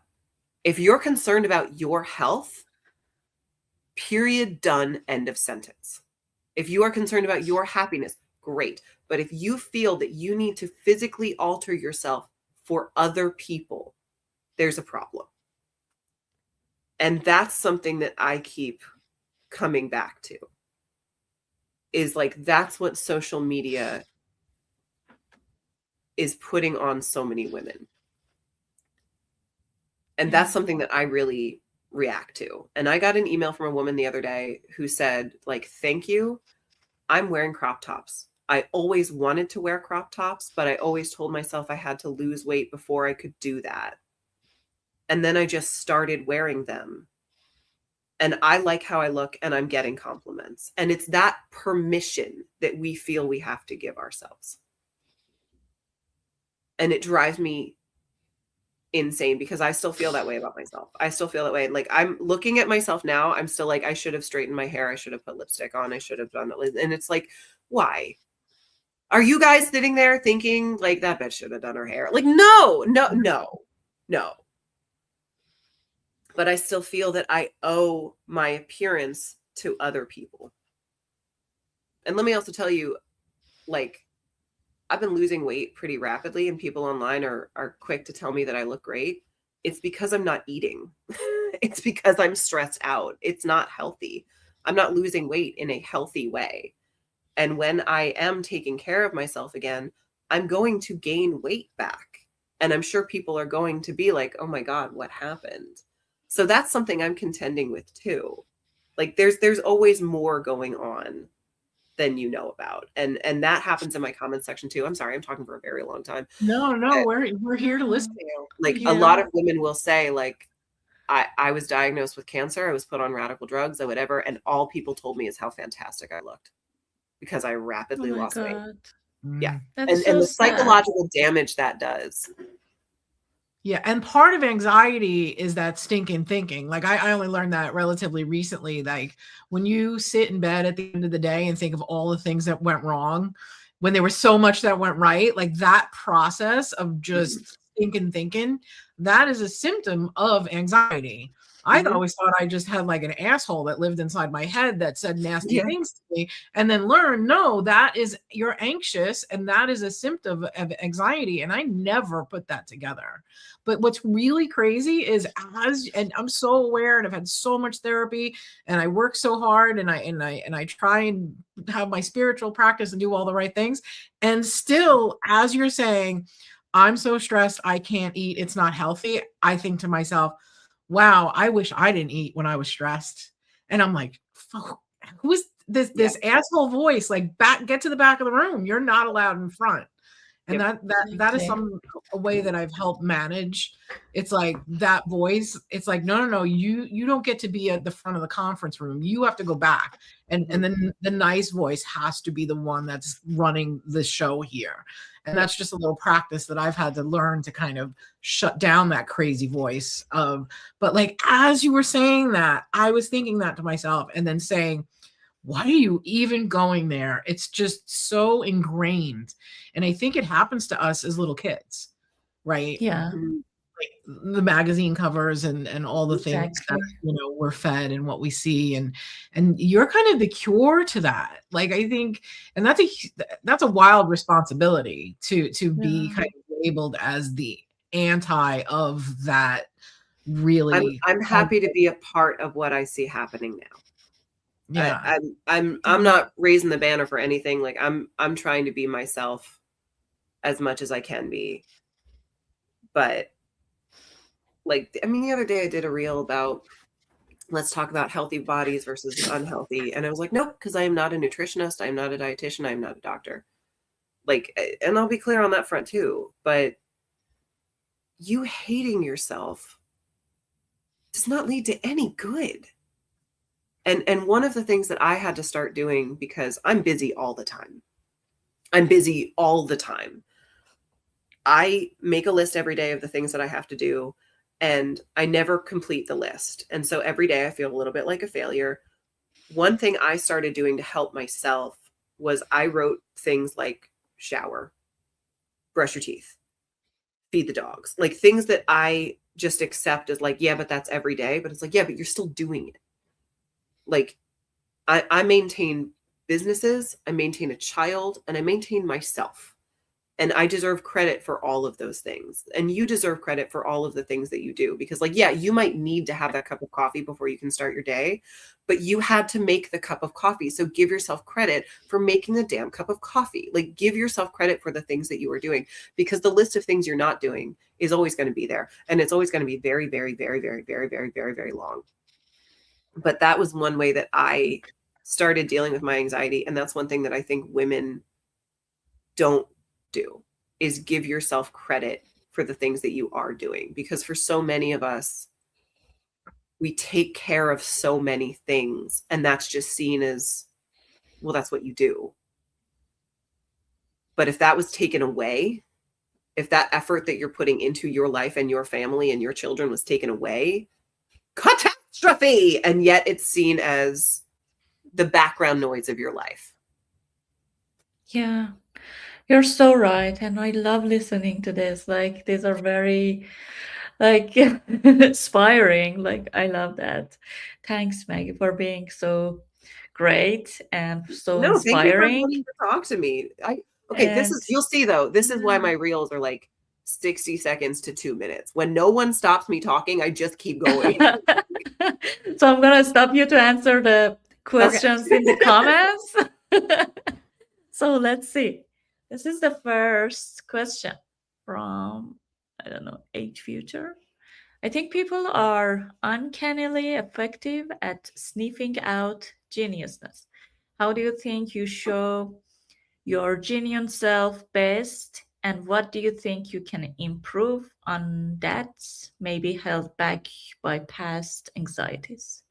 S3: If you're concerned about your health, period, done, end of sentence. If you are concerned about your happiness, great. But if you feel that you need to physically alter yourself for other people, there's a problem. And that's something that I keep coming back to, is like, that's what social media is putting on so many women. And that's something that I really react to. And I got an email from a woman the other day who said, like, thank you. I'm wearing crop tops. I always wanted to wear crop tops, but I always told myself I had to lose weight before I could do that. And then I just started wearing them. And I like how I look, and I'm getting compliments. And it's that permission that we feel we have to give ourselves. And it drives me insane, because I still feel that way about myself. I still feel that way. Like, I'm looking at myself now, I'm still like, I should have straightened my hair. I should have put lipstick on. I should have done it. And it's like, why? Are you guys sitting there thinking like, that bitch should have done her hair? Like, no. But I still feel that I owe my appearance to other people. And let me also tell you, like, I've been losing weight pretty rapidly, and people online are quick to tell me that I look great. It's because I'm not eating. It's because I'm stressed out. It's not healthy. I'm not losing weight in a healthy way. And when I am taking care of myself again, I'm going to gain weight back. And I'm sure people are going to be like, oh my God, what happened? So that's something I'm contending with too. Like, there's always more going on than you know about. And that happens in my comment section too. I'm sorry, I'm talking for a very long time.
S2: No, we're here to listen to you.
S3: Like, a lot of women will say, like, I was diagnosed with cancer. I was put on radical drugs or whatever. And all people told me is how fantastic I looked, because I rapidly lost weight. Yeah. And the psychological damage that does.
S2: Yeah. And part of anxiety is that stinking thinking. Like, I only learned that relatively recently. Like, when you sit in bed at the end of the day and think of all the things that went wrong, when there was so much that went right, like, that process of just stinking thinking, that is a symptom of anxiety. I
S3: Mhm.
S2: always thought I just had like an asshole that lived inside my head that said nasty
S3: Yeah.
S2: things to me, and then learn, no, that is, you're anxious, and that is a symptom of anxiety. And I never put that together. But what's really crazy is, and I'm so aware, and I've had so much therapy, and I work so hard, and I try and have my spiritual practice and do all the right things. And still, as you're saying, I'm so stressed, I can't eat, it's not healthy, I think to myself, wow, I wish I didn't eat when I was stressed. And I'm like, who's this asshole voice? Like, get to the back of the room. You're not allowed in front. And
S3: Yep.
S2: that is a way that I've helped manage. It's like that voice. It's like, no, you don't get to be at the front of the conference room. You have to go back. And then the nice voice has to be the one that's running the show here. And that's just a little practice that I've had to learn to kind of shut down that crazy voice of, but like, as you were saying that, I was thinking that to myself and then saying, why are you even going there? It's just so ingrained. And I think it happens to us as little kids, right?
S1: Yeah,
S3: Mhm.
S2: Like the magazine covers and all the things that,
S1: exactly.
S2: we're fed and what we see. And you're kind of the cure to that. Like, I think, and that's a wild responsibility to be
S1: Yeah.
S2: kind of labeled as the anti of that really
S3: I'm happy to be a part of what I see happening now.
S2: yeah.
S3: I'm not raising the banner for anything. Like, I'm trying to be myself as much as I can be. But like, I mean, the other day I did a reel about, let's talk about healthy bodies versus unhealthy. And I was like, nope, because I am not a nutritionist. I'm not a dietitian. I'm not a doctor. Like, and I'll be clear on that front too. But you hating yourself does not lead to any good. And one of the things that I had to start doing, because I'm busy all the time. I'm busy all the time. I make a list every day of the things that I have to do, and I never complete the list. And so every day I feel a little bit like a failure. One thing I started doing to help myself was I wrote things like shower, brush your teeth, feed the dogs, like things that I just accept as like, yeah, but that's every day. But it's like, yeah, but you're still doing it. Like, I maintain businesses, I maintain a child, and I maintain myself. And I deserve credit for all of those things. And you deserve credit for all of the things that you do. Because, like, yeah, you might need to have that cup of coffee before you can start your day, but you had to make the cup of coffee. So give yourself credit for making the damn cup of coffee. Like, give yourself credit for the things that you are doing, because the list of things you're not doing is always going to be there. And it's always going to be very, very, very, very, very, very, very, very long. But that was one way that I started dealing with my anxiety. And that's one thing that I think women don't do, is give yourself credit for the things that you are doing. Because for so many of us, we take care of so many things, and that's just seen as, well, that's what you do. But if that was taken away, if that effort that you're putting into your life and your family and your children was taken away, catastrophe. And yet it's seen as the background noise of your life.
S1: Yeah, you're so right. And I love listening to this. Like, these are very, like, inspiring. Like, I love that. Thanks, Maggie, for being so great and so
S3: No, thank you for
S1: inspiring.
S3: wanting to talk to me. Okay, this
S1: And
S3: is, you'll see though, this is why
S1: yeah.
S3: my reels are like 60 seconds to 2 minutes. When no one stops me talking, I just keep going.
S1: So I'm gonna stop you to answer the
S3: Okay.
S1: questions in the comments. So let's see. This is the first question from, I don't know, Age Future. I think people are uncannily effective at sniffing out geniusness. How do you think you show your genuine self best? And what do you think you can improve on that, maybe held back by past anxieties?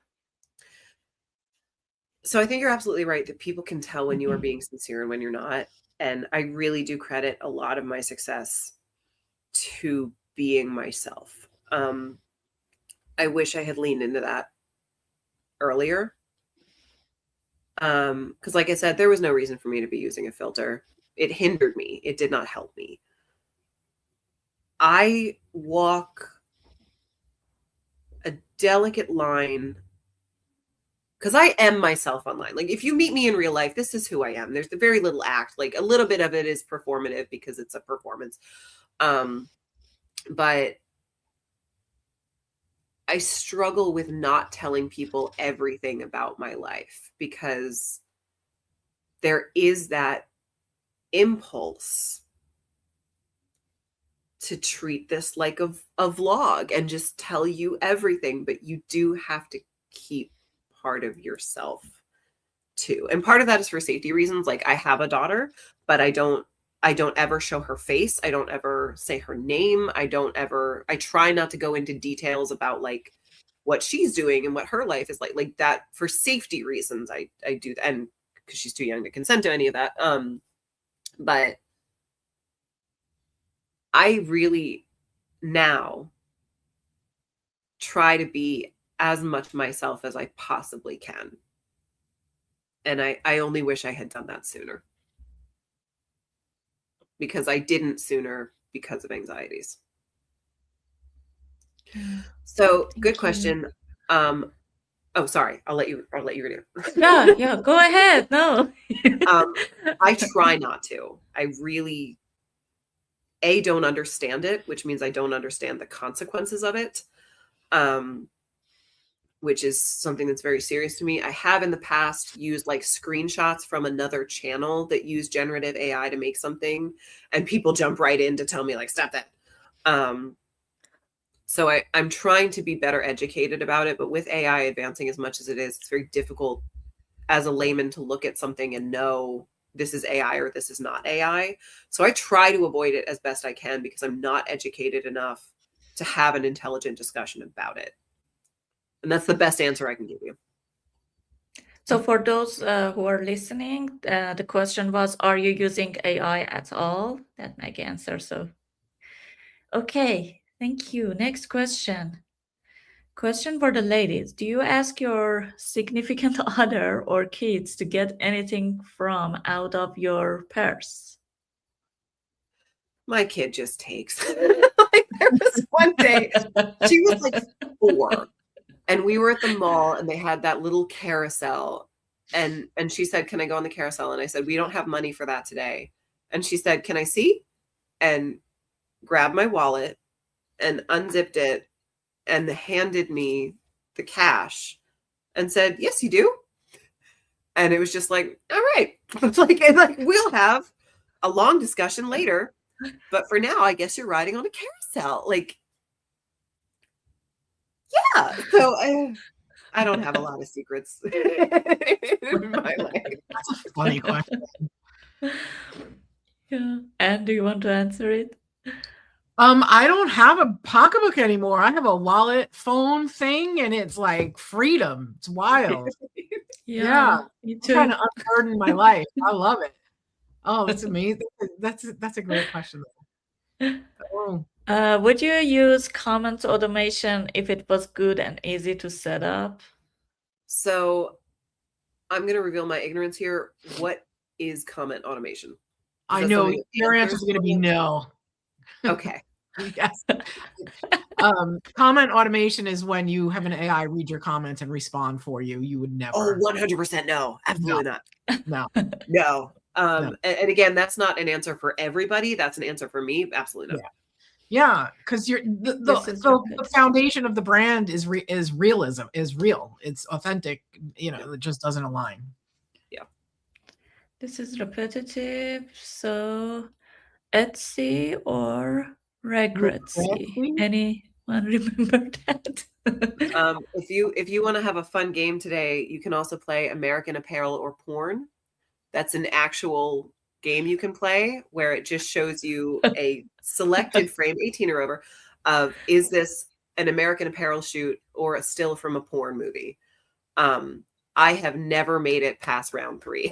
S3: So I think you're absolutely right that people can tell when you are being sincere and when you're not. And I really do credit a lot of my success to being myself. I wish I had leaned into that earlier. Because like I said, there was no reason for me to be using a filter. It hindered me. It did not help me. I walk a delicate line, because I am myself online. Like, if you meet me in real life, this is who I am. There's the very little act. Like, a little bit of it is performative because it's a performance. But I struggle with not telling people everything about my life, because there is that impulse to treat this like a vlog and just tell you everything, but you do have to keep part of yourself too. And part of that is for safety reasons. Like, I have a daughter, but I don't ever show her face. I don't ever say her name. I try not to go into details about like what she's doing and what her life is like that, for safety reasons. I do that, and because she's too young to consent to any of that. But I really now try to be as much myself as I possibly can. And I only wish I had done that sooner, because I didn't sooner because of anxieties. So good question. Oh, sorry. I'll let you read it.
S1: Yeah, go ahead. No.
S3: I try not to. I really, don't understand it, which means I don't understand the consequences of it. Which is something that's very serious to me. I have in the past used like screenshots from another channel that use generative AI to make something, and people jump right in to tell me like, stop that. So I'm trying to be better educated about it, but with AI advancing as much as it is, it's very difficult as a layman to look at something and know this is AI or this is not AI. So I try to avoid it as best I can, because I'm not educated enough to have an intelligent discussion about it. And that's the best answer I can give you.
S1: So for those who are listening, the question was, are you using AI at all? That Maggie answered. So, okay, thank you. Next question. Question for the ladies. Do you ask your significant other or kids to get anything from out of your purse?
S3: My kid just takes. Like, there was one day, she was like 4. And we were at the mall, and they had that little carousel, and she said, "Can I go on the carousel?" And I said, "We don't have money for that today." And she said, "Can I see?" And grabbed my wallet and unzipped it and handed me the cash and said, "Yes, you do." And it was just like, all right. It's like we'll have a long discussion later, but for now, I guess you're riding on a carousel. Like, yeah. So I don't have a lot of secrets in my life.
S2: That's a funny question.
S1: Yeah. And do you want to answer it?
S2: I don't have a pocketbook anymore. I have a wallet phone thing, and it's like freedom. It's wild. Yeah.
S1: Me
S2: I'm
S1: too.
S2: trying to unburden my life. I love it. Oh, that's amazing. That's a great question. Oh.
S1: Would you use comment automation if it was good and easy to set up?
S3: So I'm going to reveal my ignorance here. What is comment automation?
S2: I know your answer is going to be no.
S3: Okay.
S2: Yes. Comment automation is when you have an AI read your comments and respond for you. You would never.
S3: Oh, 100% no. Absolutely not.
S2: No.
S3: No. And again, that's not an answer for everybody. That's an answer for me. Absolutely not.
S2: Yeah, because the foundation of the brand is realism, is real. It's authentic. It just doesn't align.
S3: Yeah.
S1: This is repetitive. So Etsy or Regretsy? Anyone remember that?
S3: If you want to have a fun game today, you can also play American Apparel or Porn. That's an actual game you can play where it just shows you a selected frame, 18 or over, of is this an American Apparel shoot or a still from a porn movie. I have never made it past round 3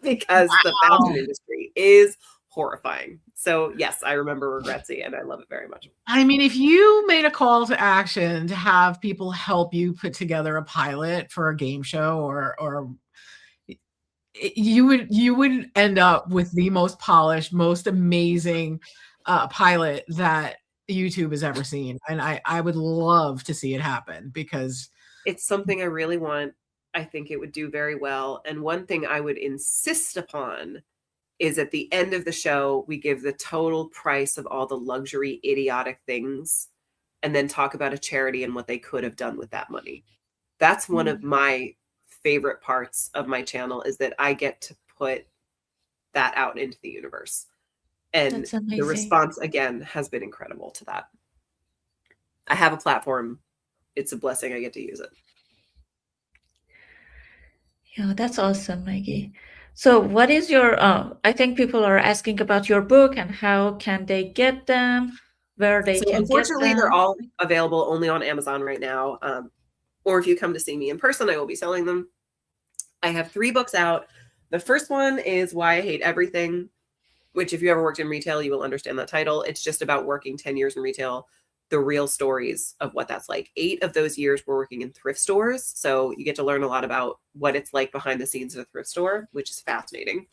S3: because the fashion industry is horrifying. So yes, I remember Regretsy, and I love it very much.
S2: I mean, if you made a call to action to have people help you put together a pilot for a game show, or you would end up with the most polished, most amazing pilot that YouTube has ever seen. And I would love to see it happen because
S3: it's something I really want. I think it would do very well. And one thing I would insist upon is at the end of the show, we give the total price of all the luxury, idiotic things, and then talk about a charity and what they could have done with that money. That's one of my favorite parts of my channel, is that I get to put that out into the universe. And the response, again, has been incredible to that. I have a platform. It's a blessing I get to use it.
S1: Yeah, that's awesome, Maggie. So what is your, I think people are asking about your book and how can they get them, where they can
S3: unfortunately,
S1: get them.
S3: they're all available only on Amazon right now. Or if you come to see me in person, I will be selling them. I have 3 books out. The first one is Why I Hate Everything, which if you ever worked in retail, you will understand that title. It's just about working 10 years in retail, the real stories of what that's like. 8 of those years were working in thrift stores. So you get to learn a lot about what it's like behind the scenes of a thrift store, which is fascinating.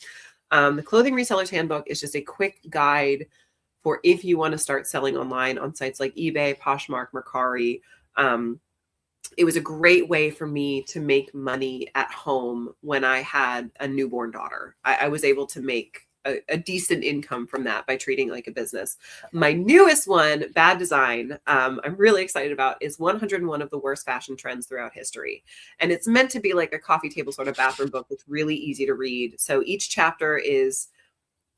S3: The Clothing Reseller's Handbook is just a quick guide for if you want to start selling online on sites like eBay, Poshmark, Mercari. It was a great way for me to make money at home when I had a newborn daughter. I was able to make a decent income from that by treating it like a business. My newest one, Bad Design, I'm really excited about, is 101 of the worst fashion trends throughout history. And it's meant to be like a coffee table sort of bathroom book that's really easy to read. So each chapter is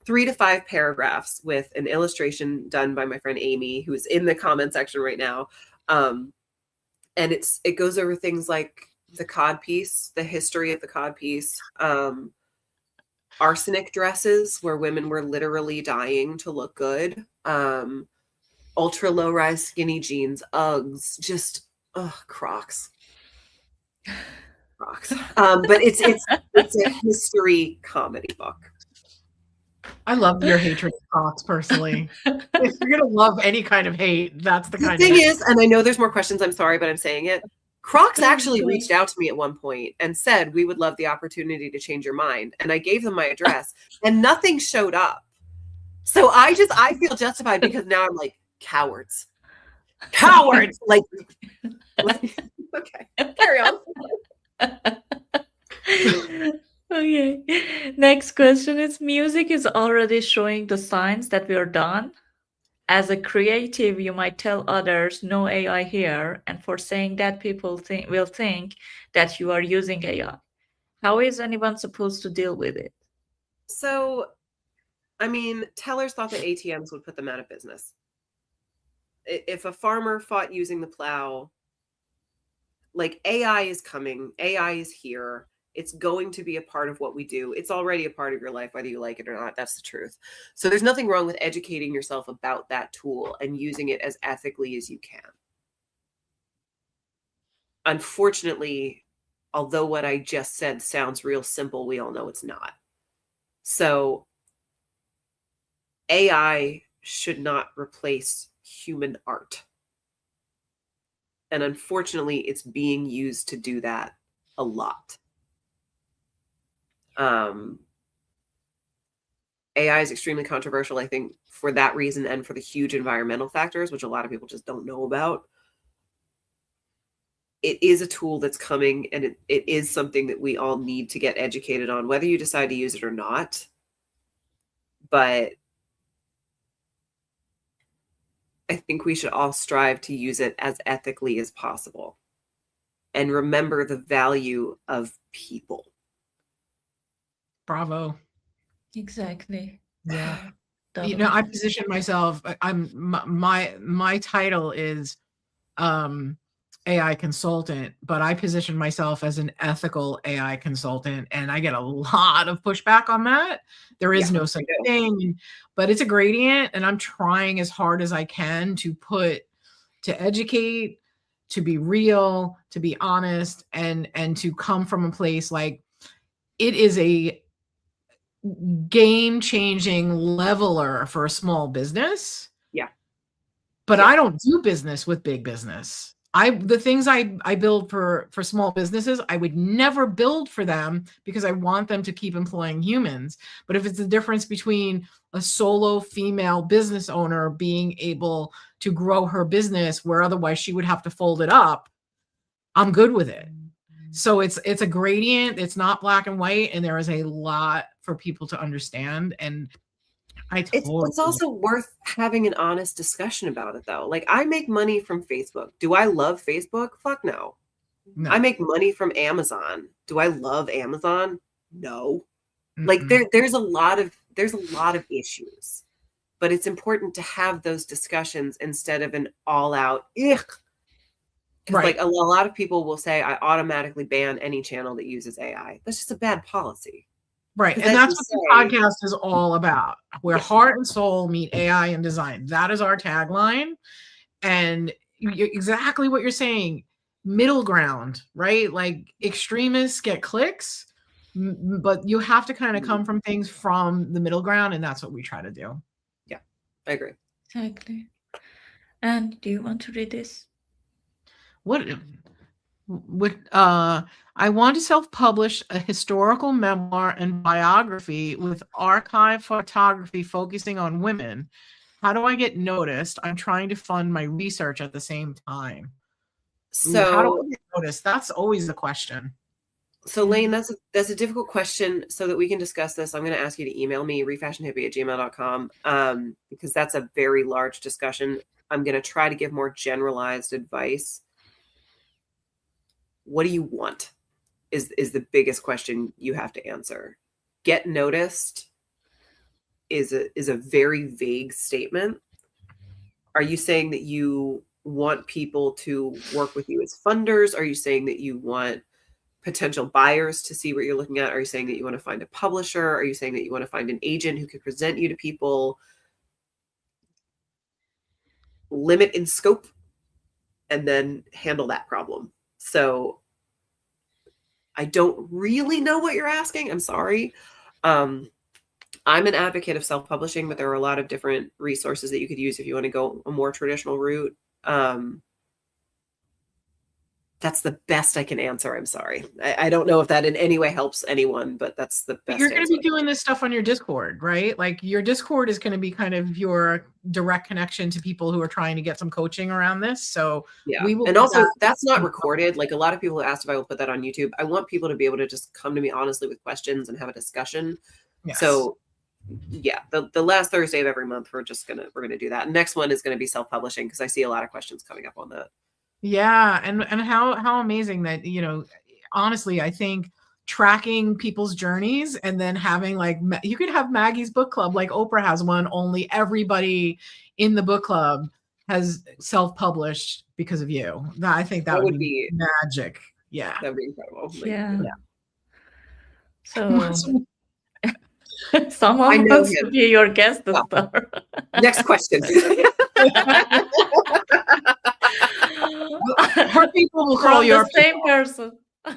S3: 3 to 5 paragraphs with an illustration done by my friend Amy, who's in the comment section right now. And it goes over things like the cod piece, the history of the cod piece, arsenic dresses where women were literally dying to look good, ultra low rise skinny jeans, Uggs, just Crocs. But it's a history comedy book.
S2: I love your hatred of Crocs personally. If you're gonna love any kind of hate, that's the kind of
S3: thing is, and I know there's more questions, I'm sorry, but I'm saying it. Crocs actually reached out to me at one point and said, we would love the opportunity to change your mind. And I gave them my address and nothing showed up. So I feel justified because now I'm like, cowards. Like okay, carry on.
S1: Okay. Next question is, music is already showing the signs that we are done. As a creative, you might tell others, no AI here, and for saying that, people will think that you are using AI. How is anyone supposed to deal with it?
S3: So, I mean, tellers thought that ATMs would put them out of business. If a farmer fought using the plow, like, AI is coming, AI is here. It's going to be a part of what we do. It's already a part of your life, whether you like it or not. That's the truth. So there's nothing wrong with educating yourself about that tool and using it as ethically as you can. Unfortunately, although what I just said sounds real simple, we all know it's not. So AI should not replace human art. And unfortunately, it's being used to do that a lot. AI is extremely controversial, I think, for that reason and for the huge environmental factors, which a lot of people just don't know about. It is a tool that's coming, and it is something that we all need to get educated on, whether you decide to use it or not. But I think we should all strive to use it as ethically as possible and remember the value of people.
S2: Bravo.
S1: Exactly.
S2: Yeah. You know, I position myself, my title is AI consultant, but I position myself as an ethical AI consultant, and I get a lot of pushback on that. There is no such thing, but it's a gradient, and I'm trying as hard as I can to educate, to be real, to be honest, and to come from a place like it is a game-changing leveler for a small business.
S3: Yeah.
S2: But I don't do business with big business. The things I build for small businesses, I would never build for them because I want them to keep employing humans. But if it's the difference between a solo female business owner being able to grow her business where otherwise she would have to fold it up, I'm good with it. So it's a gradient. It's not black and white, and there is a lot for people to understand. And
S3: it's also worth having an honest discussion about it, though. Like, I make money from Facebook. Do I love Facebook? Fuck no.
S2: No.
S3: I make money from Amazon. Do I love Amazon? No. Like, there's a lot of issues, but it's important to have those discussions instead of an all-out
S2: Right.
S3: Like, a lot of people will say, I automatically ban any channel that uses AI. That's just a bad policy.
S2: Right. And that's what the podcast is all about, where heart and soul meet AI and design. That is our tagline. And exactly what you're saying, middle ground, right? Like, extremists get clicks, but you have to kind of come from things from the middle ground. And that's what we try to do.
S3: Yeah, I agree.
S1: Exactly. And do you want to read this?
S2: I want to self-publish a historical memoir and biography with archive photography focusing on women. How do I get noticed? I'm trying to fund my research at the same time.
S3: So
S2: how do I get noticed? That's always the question.
S3: So Lane, that's a difficult question. So that we can discuss this, I'm going to ask you to email me, refashionhippie@gmail.com, because that's a very large discussion. I'm going to try to give more generalized advice. What do you want is the biggest question you have to answer. Get noticed is a very vague statement. Are you saying that you want people to work with you as funders? Are you saying that you want potential buyers to see what you're looking at? Are you saying that you want to find a publisher? Are you saying that you want to find an agent who can present you to people? Limit in scope and then handle that problem. So I don't really know what you're asking. I'm sorry. I'm an advocate of self-publishing, but there are a lot of different resources that you could use if you want to go a more traditional route. That's the best I can answer. I'm sorry. I don't know if that in any way helps anyone, but that's the best.
S2: But you're going to be doing this stuff on your Discord, right? Like, your Discord is going to be kind of your direct connection to people who are trying to get some coaching around this. So
S3: yeah. And also that's not recorded. Like, a lot of people asked if I will put that on YouTube. I want people to be able to just come to me honestly with questions and have a discussion. Yes. So yeah, the last Thursday of every month, we're going to do that. And next one is going to be self-publishing, because I see a lot of questions coming up on that.
S2: Yeah. And how amazing that, honestly, I think tracking people's journeys and then having, like, you could have Maggie's book club, like Oprah has one, only everybody in the book club has self-published because of you. I think that would be magic. Yeah.
S3: That would be incredible.
S1: Yeah. So someone wants to be your guest star.
S3: Next question.
S2: Her people will call you
S1: the same person.
S3: A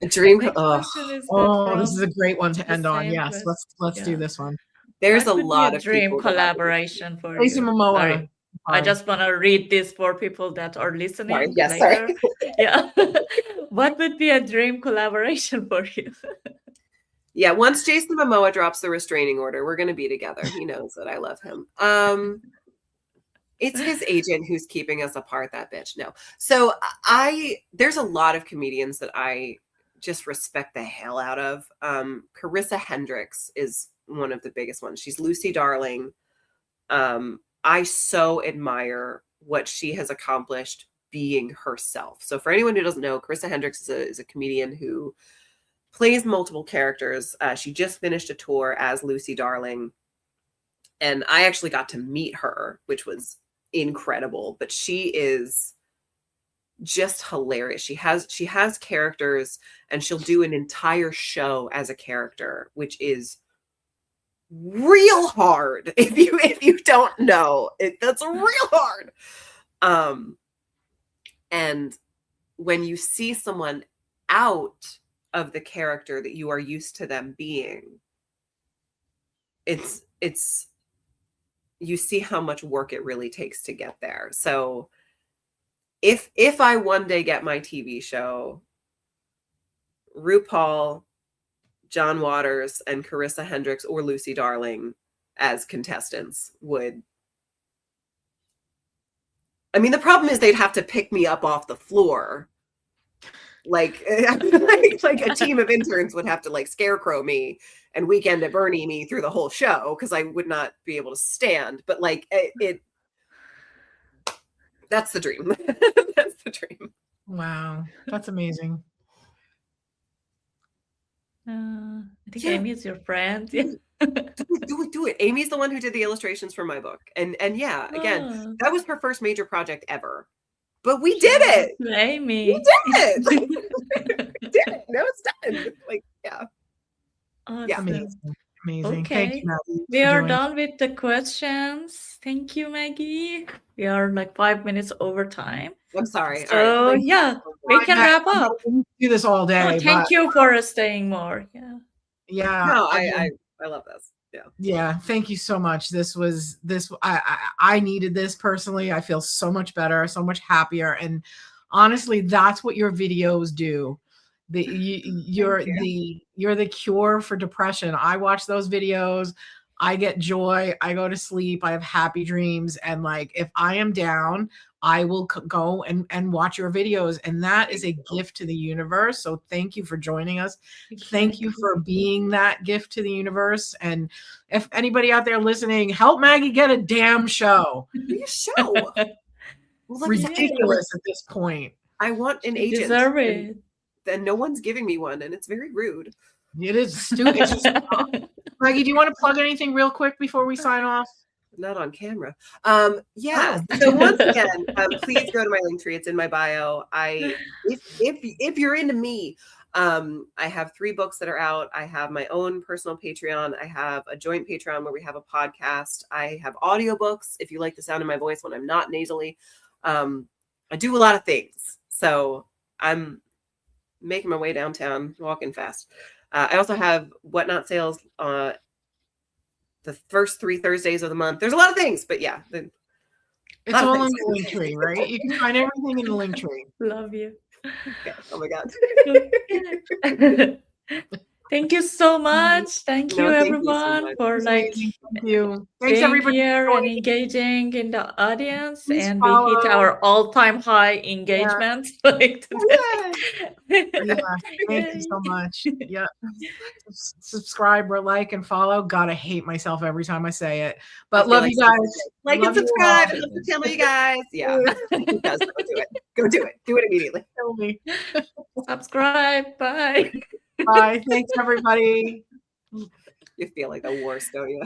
S3: dream.
S2: This is a great one to end on. Yes, let's do this one.
S3: There's a lot of
S1: dream collaboration for
S2: Stacey Momoa.
S1: Sorry. I just want to read this for people that are listening.
S3: Sorry. Yes, sorry.
S1: Yeah. What would be a dream collaboration for you?
S3: Yeah, once Jason Momoa drops the restraining order, we're going to be together. He knows that I love him. It's his agent who's keeping us apart, that bitch. No. So there's a lot of comedians that I just respect the hell out of. Carissa Hendricks is one of the biggest ones. She's Lucy Darling. I so admire what she has accomplished being herself. So for anyone who doesn't know, Carissa Hendricks is a comedian who plays multiple characters. She just finished a tour as Lucy Darling. And I actually got to meet her, which was incredible. But she is just hilarious. She has characters, and she'll do an entire show as a character, which is real hard. If you don't know, that's real hard. And when you see someone out of the character that you are used to them being, it's you see how much work it really takes to get there. So if I one day get my TV show, RuPaul, John Waters, and Carissa Hendricks or Lucy Darling as contestants would. I mean, the problem is they'd have to pick me up off the floor. Like a team of interns would have to like scarecrow me and Weekend at Bernie me through the whole show because I would not be able to stand. But like that's the dream. That's the dream.
S2: Wow, that's amazing.
S1: I think
S3: Yeah.
S1: Amy is your friend. Yeah.
S3: Do it. Amy's the one who did the illustrations for my book. And yeah, again,
S1: Oh,
S3: that was her first major project ever. But we did it.
S1: Amy.
S3: We did it. We did it. Now it's done. Like, yeah.
S1: Awesome.
S3: Yeah.
S2: Amazing. Thank
S1: Okay.
S2: you, Maggie,
S1: We
S2: for
S1: are
S2: doing-
S1: done with the questions. Thank you, Maggie. We are like 5 minutes over time.
S3: I'm sorry.
S1: So
S3: All right.
S1: yeah, we can wrap up.
S2: We do this all day.
S1: Oh, thank
S2: but
S1: you for staying more. Yeah.
S2: Yeah.
S3: No,
S2: again,
S3: I love this. Yeah.
S2: Yeah, thank you so much. I needed this personally. I feel so much better, so much happier, and honestly, that's what your videos do. You're the cure for depression. I watch those videos, I get joy, I go to sleep, I have happy dreams, and like if I am down, I will go and watch your videos, and that is a gift to the universe. So thank you for joining us. Thank you for being that gift to the universe. And if anybody out there listening, help Maggie get a damn show.
S3: Be a show. Well,
S2: Ridiculous at this point.
S3: I want an
S1: You
S3: agent.
S1: deserve it.
S3: And no one's giving me one, and it's very rude.
S2: It is stupid. It's just, Maggie, do you want to plug anything real quick before we sign off?
S3: Not on camera. Yeah. So once again, please go to my link tree. It's in my bio. If you're into me, I have 3 books that are out. I have my own personal Patreon. I have a joint Patreon where we have a podcast. I have audiobooks if you like the sound of my voice when I'm not nasally. I do a lot of things. So I'm making my way downtown, walking fast. I also have Whatnot sales the first 3 Thursdays of the month. There's a lot of things, but yeah.
S2: It's all in the link tree, right? You can find everything in the link tree.
S1: Love you.
S3: Okay. Oh my God.
S1: Thank you so much. Thank you,
S3: Thank you so
S1: everyone,
S3: much.
S1: for like
S2: Thank you. Thanks
S1: being
S2: everybody.
S1: here and engaging in the audience.
S2: Please
S1: and
S2: follow.
S1: we hit our all-time high engagement like today.
S2: Yeah, thank you so much. Yeah. Subscribe or like and follow. God, I hate myself every time I say it. But love you guys.
S3: Like and
S2: Love you
S3: subscribe.
S2: all.
S3: And love to tell you guys. Yeah. Yes, go do it. Go do it. Do it immediately.
S2: Kill me.
S1: Subscribe. Bye.
S2: Bye. Thanks everybody.
S3: You feel like the worst, don't you?